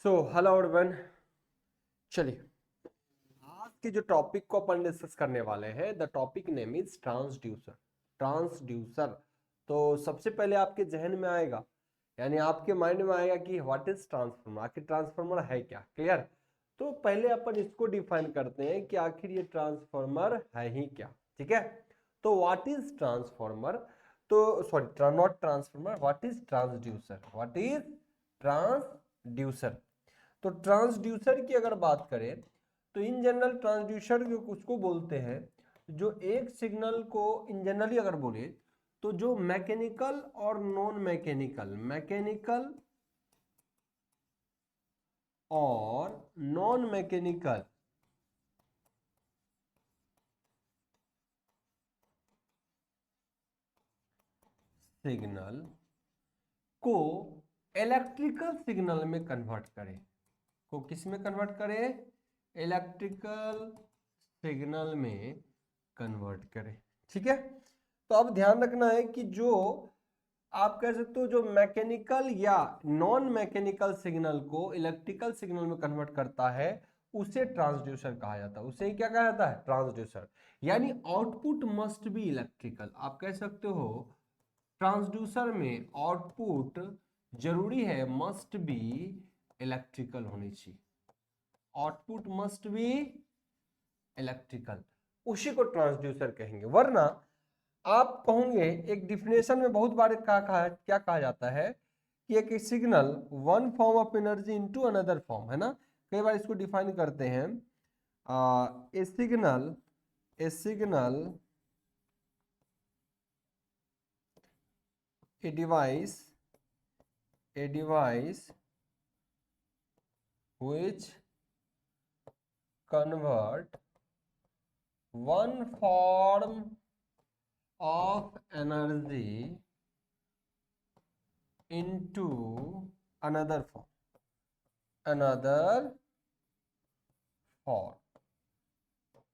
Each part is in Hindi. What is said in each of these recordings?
So hello everyone. चलिए, आज के जो टॉपिक को अपन डिस्कस करने वाले हैं, the topic name is transducer. Transducer तो सबसे पहले आपके जहन में आएगा, यानी आपके माइंड में आएगा कि व्हाट इज ट्रांसफार्मर, आखिर ट्रांसफार्मर है क्या। क्लियर? तो पहले अपन इसको डिफाइन करते हैं कि आखिर ये ट्रांसफार्मर है ही क्या। ठीक है, तो व्हाट इज ट्रांसफार्मर, तो sorry not transformer, what is transducer, what is transducer. तो ट्रांसड्यूसर की अगर बात करें तो इन जनरल ट्रांसड्यूसर उसको बोलते हैं जो एक सिग्नल को, इन जनरली अगर बोले तो जो मैकेनिकल और नॉन मैकेनिकल, मैकेनिकल और नॉन मैकेनिकल सिग्नल को इलेक्ट्रिकल सिग्नल में कन्वर्ट करें, को किस में कन्वर्ट करें, इलेक्ट्रिकल सिग्नल में कन्वर्ट करें। ठीक है, तो अब ध्यान रखना है कि जो आप कह सकते हो जो मैकेनिकल या नॉन मैकेनिकल सिग्नल को इलेक्ट्रिकल सिग्नल में कन्वर्ट करता है उसे ट्रांसड्यूसर कहा जाता है। उसे ही क्या कहा जाता है, ट्रांसड्यूसर। यानी आउटपुट मस्ट बी इलेक्ट्रिकल। आप कह सकते हो ट्रांसड्यूसर में आउटपुट जरूरी है, मस्ट बी इलेक्ट्रिकल होनी चाहिए। आउटपुट मस्ट बी इलेक्ट्रिकल, उसी को ट्रांसड्यूसर कहेंगे। वरना आप कहोगे, एक डिफिनेशन में बहुत बार क्या कहा जाता है कि एक signal one form of energy into another form, है ना। कई बार इसको डिफाइन करते हैं a signal a device which convert one form of energy into another form,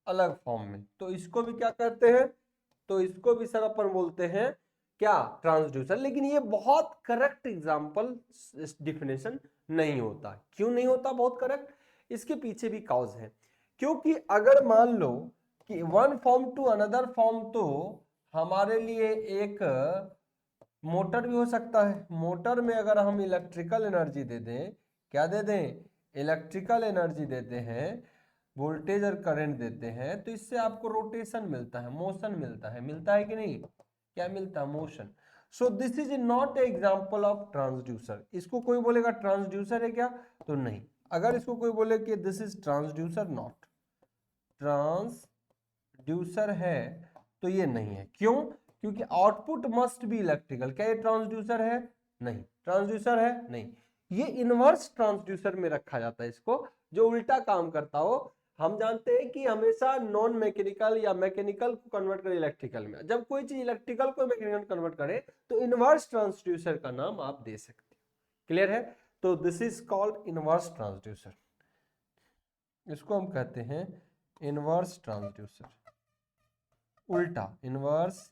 अलग फॉर्म में। तो इसको भी क्या कहते हैं, तो इसको भी सर अपन बोलते हैं क्या, ट्रांसड्यूसर। लेकिन ये बहुत करेक्ट एग्जांपल डिफिनेशन नहीं होता। क्यों नहीं होता बहुत करेक्ट, इसके पीछे भी कॉज है। क्योंकि अगर मान लो कि one form to another form, तो हमारे लिए एक मोटर भी हो सकता है। मोटर में अगर हम इलेक्ट्रिकल एनर्जी दे दें, क्या दे दें, इलेक्ट्रिकल एनर्जी देते हैं, वोल्टेज और करंट देते हैं, तो इससे आपको रोटेशन मिलता है, मोशन मिलता है कि नहीं, क्या मिलता है, motion. So this is not a example of transducer. इसको कोई बोलेगा ट्रांसड्यूसर है क्या, तो नहीं। अगर इसको कोई बोले कि this is transducer, not transducer है, तो ये नहीं है। क्यों, क्योंकि आउटपुट मस्ट बी इलेक्ट्रिकल। क्या ये ट्रांसड्यूसर है, नहीं। ट्रांसड्यूसर है, नहीं। ये इनवर्स ट्रांसड्यूसर में रखा जाता है इसको, जो उल्टा काम करता हो। हम जानते हैं कि हमेशा नॉन मैकेनिकल या मैकेनिकल को कन्वर्ट करे इलेक्ट्रिकल में। जब कोई चीज इलेक्ट्रिकल को मैकेनिकल कन्वर्ट करे तो इनवर्स ट्रांसड्यूसर का नाम आप दे सकते हो। क्लियर है? तो this is called inverse transducer. इसको हम कहते हैं इनवर्स ट्रांसड्यूसर, उल्टा इनवर्स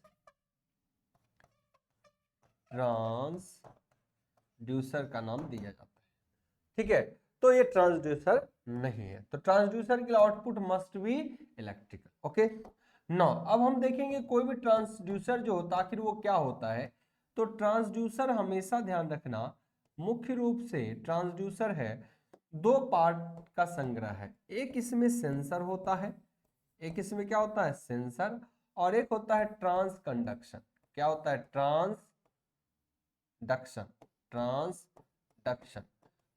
ट्रांसड्यूसर का नाम दिया जाता है। ठीक है, तो ये ट्रांसड्यूसर नहीं है। तो ट्रांसड्यूसर के लिए output must be electrical. Okay, no अब हम देखेंगे कोई भी ट्रांसड्यूसर जो होता है आखिर वो क्या होता है। तो ट्रांसड्यूसर हमेशा ध्यान रखना, मुख्य रूप से ट्रांसड्यूसर है दो पार्ट का संग्रह है। एक इसमें सेंसर होता है, एक इसमें क्या होता है, सेंसर, और एक होता है ट्रांसकंडक्शन। क्या होता है, ट्रांसडक्शन।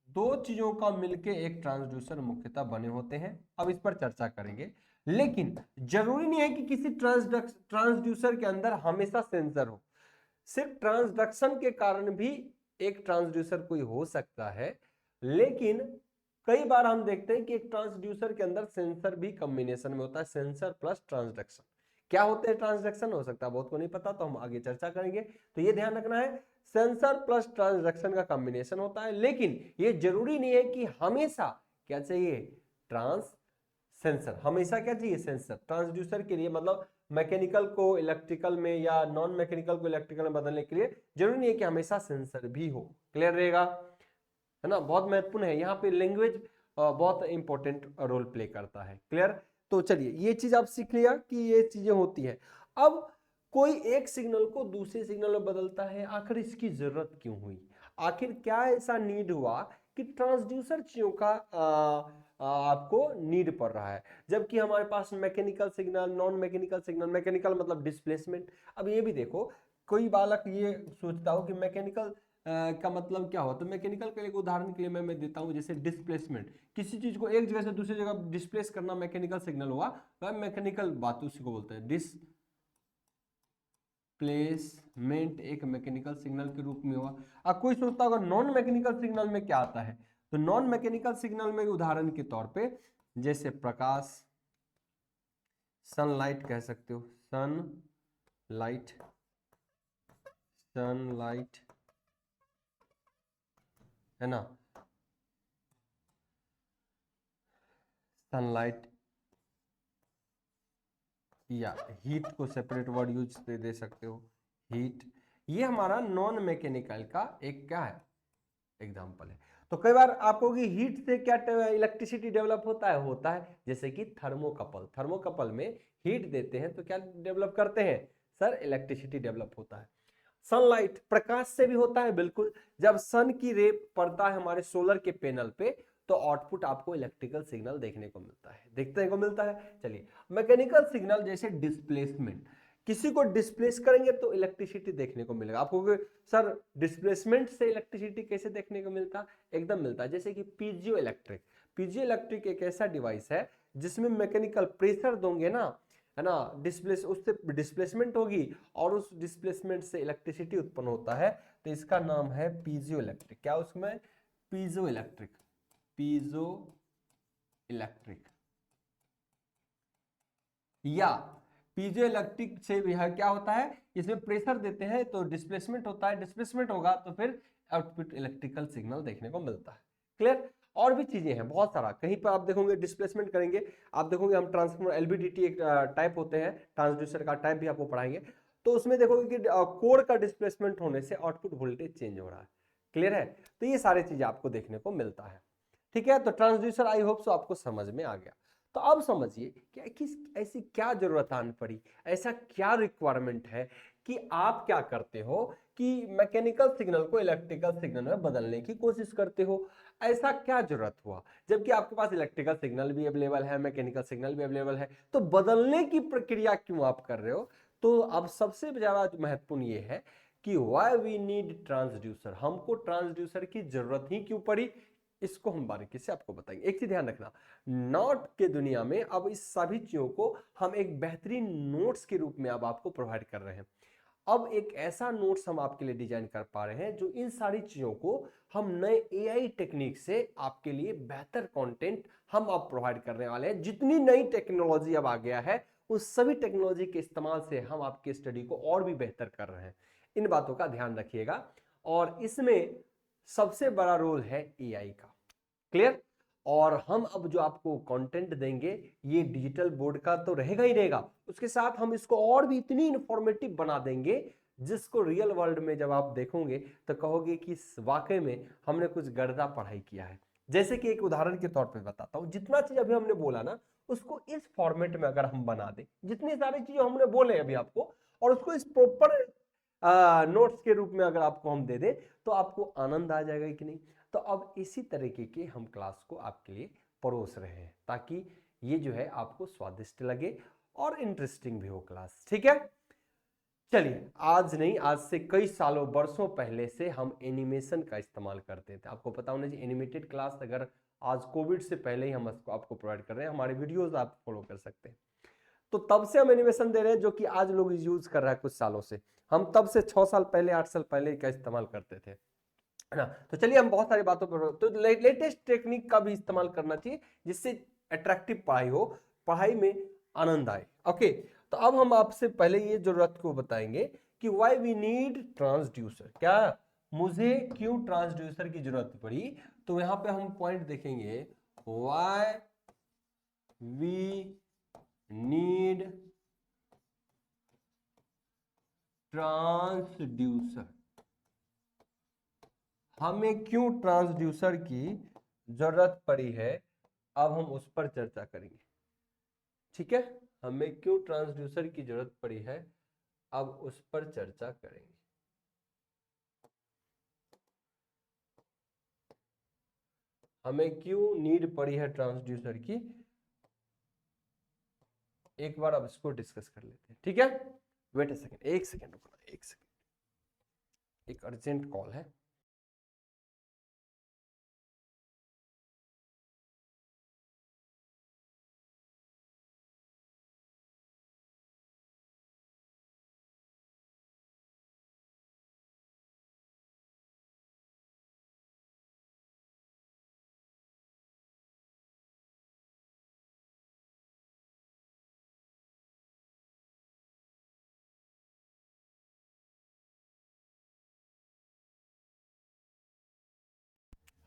दो चीजों का मिलके एक ट्रांसड्यूसर मुख्यतः बने होते हैं। अब इस पर चर्चा करेंगे। लेकिन जरूरी नहीं है कि किसी ट्रांसड्यूसर के अंदर हमेशा सेंसर हो। सिर्फ ट्रांसडक्शन के कारण भी एक ट्रांसड्यूसर कोई हो सकता है। लेकिन कई बार हम देखते हैं कि एक ट्रांसड्यूसर के अंदर सेंसर भी कॉम्बिनेशन में होता है, सेंसर प्लस ट्रांसडक्शन। क्या होते हैं ट्रांसडक्शन, हो सकता है बहुत को नहीं पता, तो हम आगे चर्चा करेंगे। तो ये ध्यान रखना है, सेंसर प्लस ट्रांसडक्शन का कॉम्बिनेशन होता है। लेकिन ये जरूरी नहीं है कि हमेशा क्या चाहिए, ट्रांस सेंसर। हमेशा क्या चाहिए, सेंसर। ट्रांसड्यूसर के लिए मतलब मैकेनिकल को इलेक्ट्रिकल में या नॉन मैकेनिकल को इलेक्ट्रिकल में बदलने के लिए जरूरी नहीं है कि हमेशा सेंसर भी हो। क्लियर रहेगा? है ना, बहुत महत्वपूर्ण है। यहाँ पे लैंग्वेज बहुत इंपॉर्टेंट रोल प्ले करता है। क्लियर? तो चलिए ये चीज आप सीख लिया कि ये चीजें होती है। अब कोई एक सिग्नल को दूसरे सिग्नल में बदलता है, आखिर इसकी जरूरत क्यों हुई? आखिर क्या ऐसा नीड हुआ कि ट्रांसड्यूसर चीजों का आपको नीड पड़ रहा है, जबकि हमारे पास mechanical signal, non mechanical signal, mechanical मतलब डिस्प्लेसमेंट। अब ये भी देखो, कोई बालक ये सोचता हो कि मैकेनिकल का मतलब क्या हो, तो मैकेनिकल का एक उदाहरण के लिए मैं देता हूं, जैसे डिस्प्लेसमेंट, किसी चीज को एक जगह से दूसरी जगह डिस्प्लेस करना मैकेनिकल सिग्नल हुआ, वह मैकेनिकल बात उसी को बोलते हैं। डिस्प्लेसमेंट एक मैकेनिकल सिग्नल के रूप में हुआ। अब कोई सोचता होगा नॉन मैकेनिकल सिग्नल में क्या आता है, तो नॉन मैकेनिकल सिग्नल में उदाहरण के तौर पे जैसे प्रकाश, सनलाइट कह सकते हो, सनलाइट, सनलाइट है ना, सनलाइट या हीट को सेपरेट वर्ड यूज दे सकते हो, हीट। ये हमारा नॉन मैकेनिकल का एक क्या है, एग्जाम्पल है। तो कई बार आपको कि हीट से क्या इलेक्ट्रिसिटी डेवलप होता है जैसे कि थर्मोकपल, थर्मोकपल में हीट देते हैं तो क्या डेवलप करते हैं सर, इलेक्ट्रिसिटी डेवलप होता है। सनलाइट प्रकाश से भी होता है, बिल्कुल। जब सन की रे पड़ता है हमारे सोलर के पैनल पे तो आउटपुट आपको इलेक्ट्रिकल सिग्नल देखने को मिलता है, देखने को मिलता है। चलिए मैकेनिकल सिग्नल जैसे डिस्प्लेसमेंट, किसी को डिस्प्लेस करेंगे तो इलेक्ट्रिसिटी देखने को मिलेगा आपको। सर डिस्प्लेसमेंट से इलेक्ट्रिसिटी कैसे देखने को मिलता, एकदम मिलता है, जैसे कि पीजियो इलेक्ट्रिक। पीजियो इलेक्ट्रिक एक ऐसा डिवाइस है जिसमें मैकेनिकल प्रेशर दोगे ना, है ना, डिस्प्लेस, उससे डिस्प्लेसमेंट होगी और उस डिस्प्लेसमेंट से इलेक्ट्रिसिटी उत्पन्न होता है, तो इसका नाम है पीजियो इलेक्ट्रिक। क्या उसमें, पीजो इलेक्ट्रिक, पीजो इलेक्ट्रिक। या पीजो इलेक्ट्रिक से यह क्या होता है, इसमें प्रेशर देते हैं तो डिस्प्लेसमेंट होता है, डिस्प्लेसमेंट होगा तो फिर आउटपुट इलेक्ट्रिकल सिग्नल देखने को मिलता है। क्लियर? और भी चीजें हैं बहुत सारा, कहीं पर आप देखोगे डिस्प्लेसमेंट करेंगे, आप देखोगे हम ट्रांसफॉर्मर एलवीडीटी एक टाइप होते हैं, ट्रांसड्यूसर का टाइप भी आपको पढ़ाएंगे, तो उसमें देखोगे कि कोर का डिस्प्लेसमेंट होने से आउटपुट वोल्टेज चेंज हो रहा है। क्लियर है? तो ये सारी चीजें आपको देखने को मिलता है। ठीक है, तो ट्रांसड्यूसर आई होप सो आपको समझ में आ गया। तो अब समझिए कि किस ऐसी क्या जरूरत आन पड़ी, ऐसा क्या रिक्वायरमेंट है कि आप क्या करते हो कि मैकेनिकल सिग्नल को इलेक्ट्रिकल सिग्नल में बदलने की कोशिश करते हो। ऐसा क्या जरूरत हुआ, जबकि आपके पास इलेक्ट्रिकल सिग्नल भी अवेलेबल है, मैकेनिकल सिग्नल भी अवेलेबल है, तो बदलने की प्रक्रिया क्यों आप कर रहे हो? तो अब सबसे ज्यादा महत्वपूर्ण ये है कि व्हाई वी नीड ट्रांसड्यूसर, हमको ट्रांसड्यूसर की जरूरत ही क्यों पड़ी, इसको हम बारीकी से आपको बताएंगे। एक चीज ध्यान रखना, नोट के दुनिया में अब इस सभी चीजों को हम एक बेहतरीन नोट्स के रूप में अब आपको प्रोवाइड कर रहे हैं। अब एक ऐसा नोट्स हम आपके लिए डिजाइन कर पा रहे हैं जो इन सारी चीजों को हम नए एआई टेक्निक से आपके लिए बेहतर कंटेंट हम अब प्रोवाइड करने वाले हैं। जितनी नई टेक्नोलॉजी अब आ गया है उस सभी टेक्नोलॉजी के इस्तेमाल से हम आपकी स्टडी को और भी बेहतर कर रहे हैं। इन बातों का ध्यान रखिएगा। और इसमें सबसे बड़ा रोल है एआई का। क्लियर? और हम अब जो आपको कंटेंट देंगे ये डिजिटल बोर्ड का तो रहेगा ही रहेगा, उसके साथ हम इसको और भी इतनी इंफॉर्मेटिव बना देंगे जिसको रियल वर्ल्ड में जब आप देखोगे तो कहोगे कि वाकई में हमने कुछ गर्दा पढ़ाई किया है। जैसे कि एक उदाहरण के तौर पे बताता हूं, जितना चीज अभी हमने बोला ना उसको इस फॉर्मेट में अगर हम बना दें, जितनी सारी चीजें हमने बोले अभी आपको, और उसको इस प्रॉपर नोट्स के रूप में अगर आपको हम दे दें तो आपको आनंद आ जाएगा कि नहीं। तो अब इसी तरीके के हम क्लास को आपके लिए परोस रहे हैं ताकि ये जो है आपको स्वादिष्ट लगे और इंटरेस्टिंग भी हो क्लास। ठीक है? चलिए, आज नहीं, आज से कई सालों वर्षों पहले से हम एनिमेशन का इस्तेमाल करते थे। आपको पता होना चाहिए एनिमेटेड क्लास अगर आज कोविड से पहले ही हम आपको प्रोवाइड कर रहे हैं, हमारे वीडियोस आप फॉलो कर सकते हैं। तो तब से हम एनिमेशन दे रहे हैं जो कि आज लोग यूज कर रहा है कुछ सालों से। हम तब से 6 साल पहले 8 साल पहले का इस्तेमाल करते थे, है ना। तो चलिए हम बहुत सारी बातों पर, तो लेटेस्ट टेक्निक का भी इस्तेमाल करना चाहिए जिससे अट्रैक्टिव पढ़ाई हो, पढ़ाई में आनंद आए। ओके, तो अब हम आपसे पहले ये जरूरत को बताएंगे कि व्हाई वी नीड ट्रांसड्यूसर, क्या मुझे क्यों ट्रांसड्यूसर की जरूरत पड़ी। तो यहां पे हम पॉइंट देखेंगे, व्हाई वी नीड ट्रांसड्यूसर, हमें क्यों ट्रांसड्यूसर की जरूरत पड़ी है, अब हम उस पर चर्चा करेंगे। ठीक है, हमें क्यों ट्रांसड्यूसर की जरूरत पड़ी है, अब उस पर चर्चा करेंगे। हमें क्यों नीड पड़ी है ट्रांसड्यूसर की, एक बार अब इसको डिस्कस कर लेते हैं। ठीक है, वेट अ सेकंड, एक सेकंड रुकना, एक सेकंड, एक अर्जेंट कॉल है।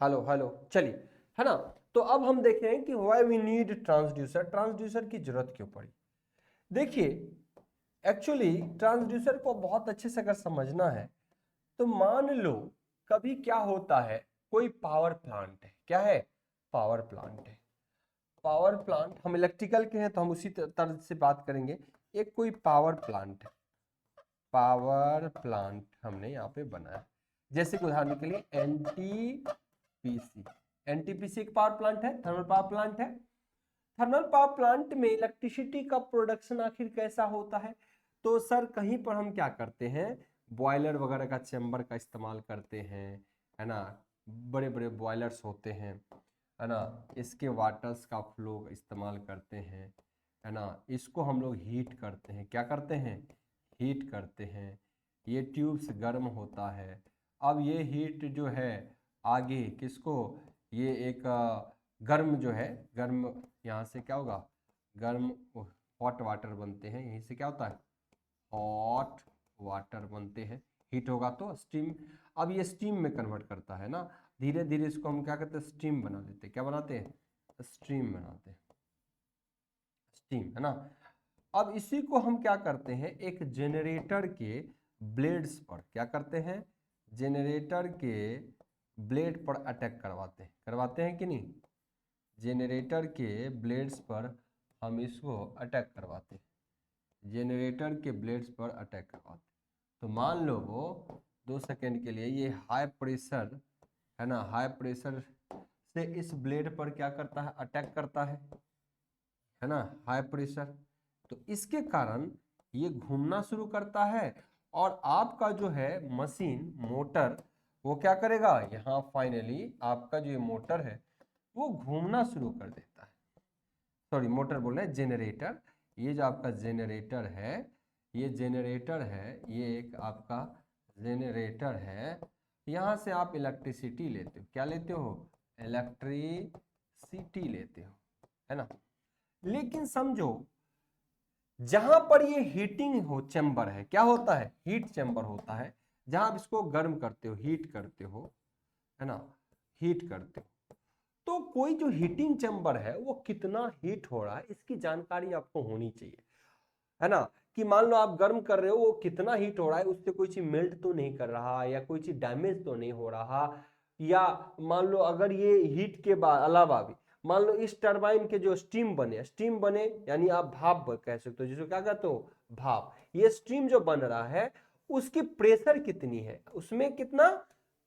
हेलो हेलो, चलिए, है ना। तो अब हम देखें कि why we need transducer, transducer की जरूरत क्यों पड़ी। देखिए, एक्चुअली ट्रांसड्यूसर को बहुत अच्छे से अगर समझना है तो मान लो कभी क्या होता है, कोई पावर प्लांट है, क्या है, पावर प्लांट है। पावर प्लांट, हम इलेक्ट्रिकल के हैं तो हम उसी तरह से बात करेंगे। एक कोई पावर प्लांट है, पावर प्लांट हमने यहाँ पे बनाया, जैसे कि उदाहरण के लिए एनटीपीसी। एनटीपीसी एक पावर प्लांट है, थर्मल पावर प्लांट है। थर्मल पावर प्लांट में इलेक्ट्रिसिटी का प्रोडक्शन आखिर कैसा होता है, तो सर कहीं पर हम क्या करते हैं, बॉयलर वगैरह का चैम्बर का इस्तेमाल करते हैं, है ना। बड़े बड़े बॉयलर्स होते हैं, है ना। इसके वाटर्स का फ्लो इस्तेमाल करते हैं, है ना। इसको हम लोग हीट करते हैं, क्या करते हैं, हीट करते हैं। ये ट्यूब्स गर्म होता है। अब ये हीट जो है आगे किसको, ये एक गर्म जो है, गर्म यहाँ से क्या होगा, गर्म हॉट वाटर बनते हैं, यहीं से क्या होता है, हॉट वाटर बनते हैं। हीट होगा तो स्टीम, अब ये स्टीम में कन्वर्ट करता है ना, धीरे धीरे इसको हम क्या करते हैं, स्टीम बना देते हैं। क्या बनाते हैं, स्टीम बनाते हैं, स्टीम, है ना। अब इसी को हम क्या करते हैं, एक जेनरेटर के ब्लेड्स पर क्या करते हैं, जेनरेटर के ब्लेड पर अटैक करवाते हैं, करवाते हैं कि नहीं। जेनरेटर के ब्लेड्स पर हम इसको अटैक करवाते हैं, जेनरेटर के ब्लेड्स पर अटैक करवाते हैं। तो मान लो वो 2 सेकेंड के लिए ये हाई प्रेशर, है ना, हाई प्रेशर से इस ब्लेड पर क्या करता है, अटैक करता है ना, हाई प्रेशर। तो इसके कारण ये घूमना शुरू करता है और आपका जो है मशीन, मोटर, वो क्या करेगा, यहाँ फाइनली आपका जो ये मोटर है वो घूमना शुरू कर देता है। सॉरी, मोटर बोल रहे हैं, जेनरेटर। ये जो आपका जेनरेटर है, ये जेनरेटर है, ये एक आपका जेनरेटर है। यहाँ से आप इलेक्ट्रिसिटी लेते हो, क्या लेते हो, इलेक्ट्रिसिटी लेते हो, है ना। लेकिन समझो जहां पर ये हीटिंग हो चैम्बर है, क्या होता है, हीट चैम्बर होता है, जहां आप इसको गर्म करते हो, हीट करते हो, है ना, हीट करते हो। तो कोई जो हीटिंग चैम्बर है वो कितना हीट हो रहा है इसकी जानकारी आपको होनी चाहिए, है ना। कि मान लो आप गर्म कर रहे हो, वो कितना हीट हो रहा है, उससे कोई चीज मेल्ट तो नहीं कर रहा, या कोई चीज डैमेज तो नहीं हो रहा, या मान लो अगर ये हीट के बाद अलावा भी मान लो इस टरबाइन के जो स्टीम बने, स्टीम बने यानी आप भाप कह सकते हो, जिसको क्या कहते हो, भाप। ये स्टीम जो बन रहा है उसकी प्रेशर कितनी है, उसमें कितना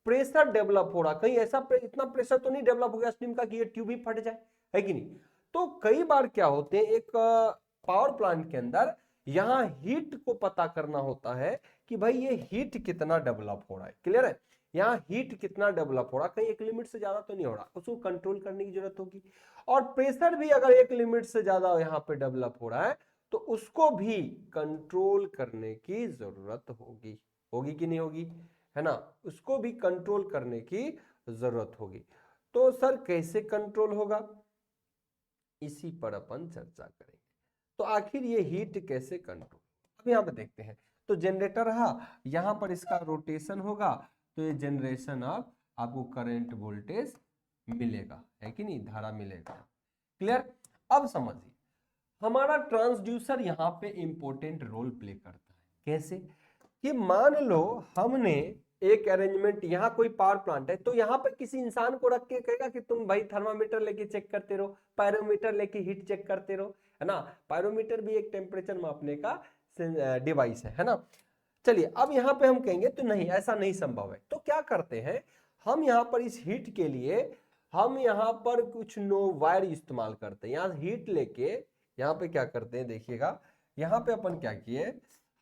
प्रेशर डेवलप हो रहा, कहीं ऐसा इतना प्रेशर तो नहीं डेवलप हो गया स्टीम का कि ये ट्यूब ही फट जाए, है कि नहीं। तो कई बार क्या होते हैं, एक पावर प्लांट के अंदर यहां हीट को पता करना होता है कि भाई ये हीट कितना डेवलप हो रहा है, क्लियर है, यहाँ हीट कितना डेवलप हो रहा, कहीं एक लिमिट से ज्यादा तो नहीं हो रहा, उसको कंट्रोल करने की जरूरत होगी। और प्रेशर भी अगर एक लिमिट से ज्यादा यहाँ पे डेवलप हो रहा है तो उसको भी कंट्रोल करने की जरूरत होगी, होगी कि नहीं होगी, है ना, उसको भी कंट्रोल करने की जरूरत होगी। तो सर कैसे कंट्रोल होगा, इसी पर अपन चर्चा करेंगे। तो आखिर ये हीट कैसे कंट्रोल, अब यहाँ पे देखते हैं। तो जनरेटर रहा, यहाँ पर इसका रोटेशन होगा तो ये जनरेशन ऑफ आपको करंट वोल्टेज मिलेगा, है कि नहीं, धारा मिलेगा, क्लियर। अब समझिए हमारा ट्रांसड्यूसर यहाँ पे इंपॉर्टेंट रोल प्ले करता है, कैसे, कि मान लो हमने एक अरेंजमेंट, यहाँ कोई पावर प्लांट है तो यहाँ पे किसी इंसान को रख के कहेगा कि तुम भाई थर्मामीटर लेके चेक करते रहो, पायरोमीटर लेके हीट चेक करते रहो, है ना। पायरोमीटर भी एक टेम्परेचर मापने का डिवाइस है ना। चलिए अब यहाँ पे हम कहेंगे तो नहीं, ऐसा नहीं संभव है, तो क्या करते हैं हम यहाँ पर इस हीट के लिए हम यहाँ पर कुछ नो वायर इस्तेमाल करते हैं। यहाँ हीट लेके यहाँ पे क्या करते हैं देखिएगा, यहाँ पे अपन क्या किए,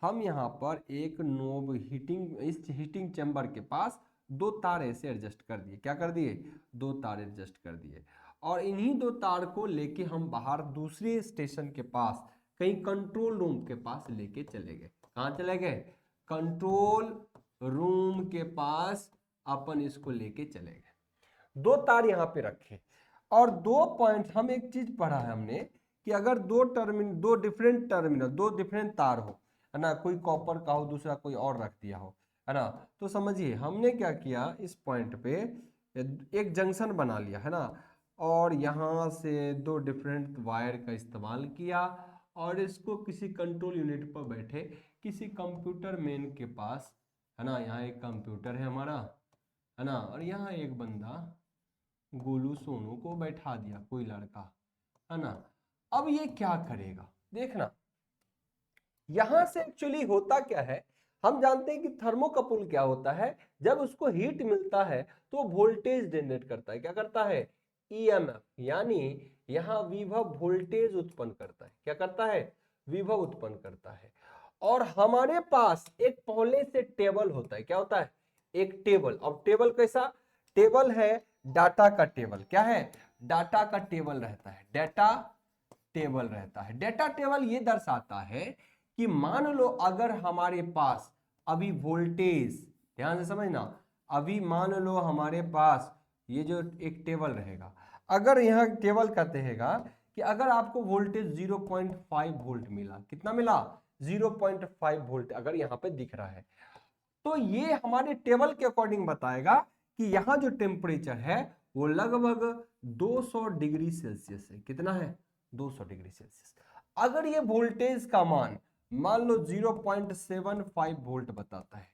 हम यहाँ पर एक नोब हीटिंग, इस हीटिंग चैम्बर के पास दो तार ऐसे एडजस्ट कर दिए। क्या कर दिए, दो तार एडजस्ट कर दिए, और इन्हीं दो तार को लेके हम बाहर दूसरे स्टेशन के पास कहीं कंट्रोल रूम के पास लेके चले गए। कहाँ चले गए, कंट्रोल रूम के पास अपन इसको लेके चले गए। दो तार यहाँ पे रखे, और दो पॉइंट, हम एक चीज पढ़ा है हमने कि अगर दो डिफरेंट टर्मिनल, दो डिफरेंट तार हो, है ना, कोई कॉपर का हो दूसरा कोई और रख दिया हो, है ना, तो समझिए हमने क्या किया, इस पॉइंट पे एक जंक्शन बना लिया, है ना, और यहाँ से दो डिफरेंट वायर का इस्तेमाल किया, और इसको किसी कंट्रोल यूनिट पर बैठे किसी कंप्यूटर मैन के पास, है ना, यहाँ एक कंप्यूटर है हमारा, है ना, और यहाँ एक बंदा गोलू सोनू को बैठा दिया, कोई लड़का, है ना। अब ये क्या करेगा देखना, यहां से एक्चुअली होता क्या है, हम जानते हैं कि थर्मोकपल क्या होता है, जब उसको हीट मिलता है तो वोल्टेज जनरेट करता है। क्या करता है, ईएमएफ, यानी यहां विभव वोल्टेज उत्पन्न करता है। क्या करता है, विभव उत्पन्न करता है। और हमारे पास एक पहले से टेबल होता है। क्या होता है, एक टेबल। अब टेबल कैसा टेबल है, डाटा का टेबल। क्या है, डाटा का टेबल रहता है, डाटा टेबल रहता है। डाटा टेबल ये दर्शाता है कि मान लो अगर हमारे पास अभी वोल्टेज, ध्यान से समझना, अभी मान लो हमारे पास ये जो एक टेबल रहेगा, अगर यहाँ टेबल कहते हैं कि अगर आपको वोल्टेज 0.5 वोल्ट मिला, कितना मिला, 0.5 वोल्ट अगर यहाँ पे दिख रहा है, तो ये हमारे टेबल के अकॉर्डिंग बताएगा कि यहाँ जो टेम्परेचर है वो लगभग 200 डिग्री सेल्सियस है। कितना है, 200 डिग्री सेल्सियस। अगर ये वोल्टेज का मान लो 0.75 वोल्ट बताता है,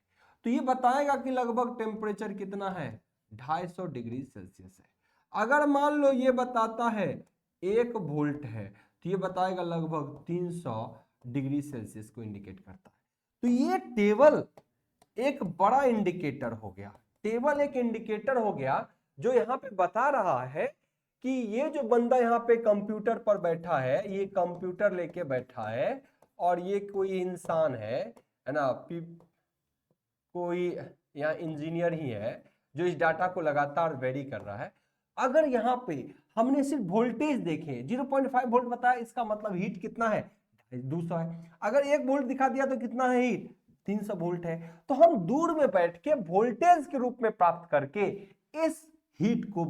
तो ये बताएगा कि लगभग टेम्परेचर कितना है, 250 डिग्री सेल्सियस है। अगर मान लो ये बताता है 1 वोल्ट है, तो ये बताएगा लगभग 300 डिग्री सेल्सियस को इंडिकेट करता है। तो ये टेबल एक बड़ा इंडिकेटर हो गया, टेबल एक इंडिकेटर हो गया जो यहाँ पे बता रहा है कि ये जो बंदा यहाँ पे कंप्यूटर पर बैठा है, ये कंप्यूटर लेके बैठा है, और ये कोई इंसान है ना, कोई यहाँ इंजीनियर ही है जो इस डाटा को लगातार वेरी कर रहा है। अगर यहाँ पे हमने सिर्फ वोल्टेज देखे, 0.5 वोल्ट बताया, इसका मतलब हीट कितना है, 200 है। अगर 1 वोल्ट दिखा दिया तो कितना है हीट, 300 वोल्ट है। तो हम दूर में बैठ के वोल्टेज के रूप में प्राप्त करके इस हीट को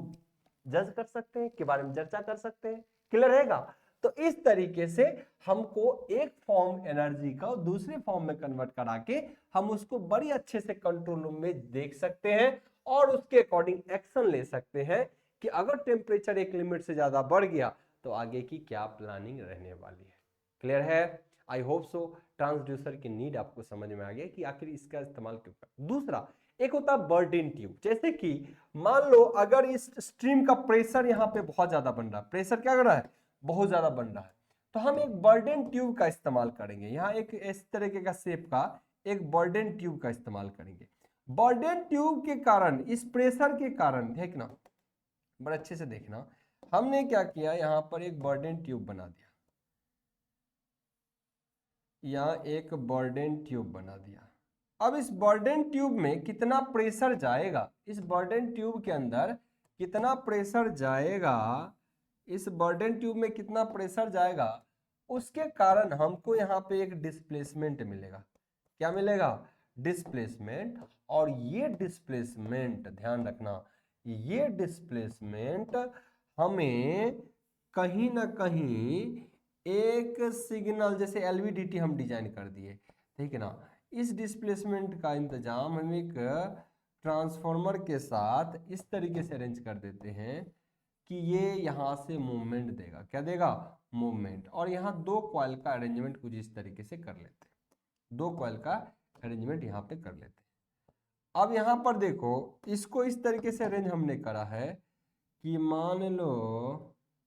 जज कर सकते हैं, के बारे में चर्चा कर सकते हैं। क्लियर रहेगा। तो इस तरीके से हमको एक फॉर्म एनर्जी का दूसरे फॉर्म में कन्वर्ट करा के हम उसको बड़ी अच्छे से कंट्रोल रूम में देख सकते हैं, और उसके अकॉर्डिंग एक्शन ले सकते हैं कि अगर टेम्परेचर एक लिमिट से ज्यादा बढ़ गया तो आगे की क्या प्लानिंग रहने वाली है। क्लियर है, आई होप सो ट्रांसड्यूसर की नीड आपको समझ में आ गया कि आखिर इसका इस्तेमाल क्यों कर। दूसरा एक होता है बर्डन ट्यूब। जैसे कि मान लो अगर इस स्ट्रीम का प्रेशर यहाँ पे बहुत ज्यादा बन रहा है, प्रेशर क्या कर रहा है, बहुत ज्यादा बन रहा है, तो हम एक बर्डन ट्यूब का इस्तेमाल करेंगे। यहाँ एक इस तरीके का शेप का एक बर्डन ट्यूब का इस्तेमाल करेंगे। बर्डन ट्यूब के कारण, इस प्रेशर के कारण, देखना बड़े अच्छे से देखना, हमने क्या किया, यहाँ पर एक बर्डन ट्यूब बना दिया, यहाँ एक बर्डन ट्यूब बना दिया। अब इस बर्डन ट्यूब में कितना प्रेशर जाएगा, इस बर्डन ट्यूब के अंदर कितना प्रेशर जाएगा, इस बर्डन ट्यूब में कितना प्रेशर जाएगा, उसके कारण हमको यहाँ पे एक डिस्प्लेसमेंट मिलेगा। क्या मिलेगा, डिस्प्लेसमेंट। और ये डिस्प्लेसमेंट ध्यान रखना, ये डिस्प्लेसमेंट हमें कहीं ना कहीं एक सिग्नल, जैसे एलवीडीटी हम डिजाइन कर दिए, ठीक है ना, इस डिस्प्लेसमेंट का इंतजाम हम एक ट्रांसफार्मर के साथ इस तरीके से अरेंज कर देते हैं कि ये यहाँ से मूवमेंट देगा। क्या देगा, मूवमेंट। और यहाँ दो कॉइल का अरेंजमेंट कुछ इस तरीके से कर लेते हैं, दो कॉइल का अरेंजमेंट यहाँ पे कर लेते हैं। अब यहां पर देखो, इसको इस तरीके से अरेंज हमने करा है कि मान लो,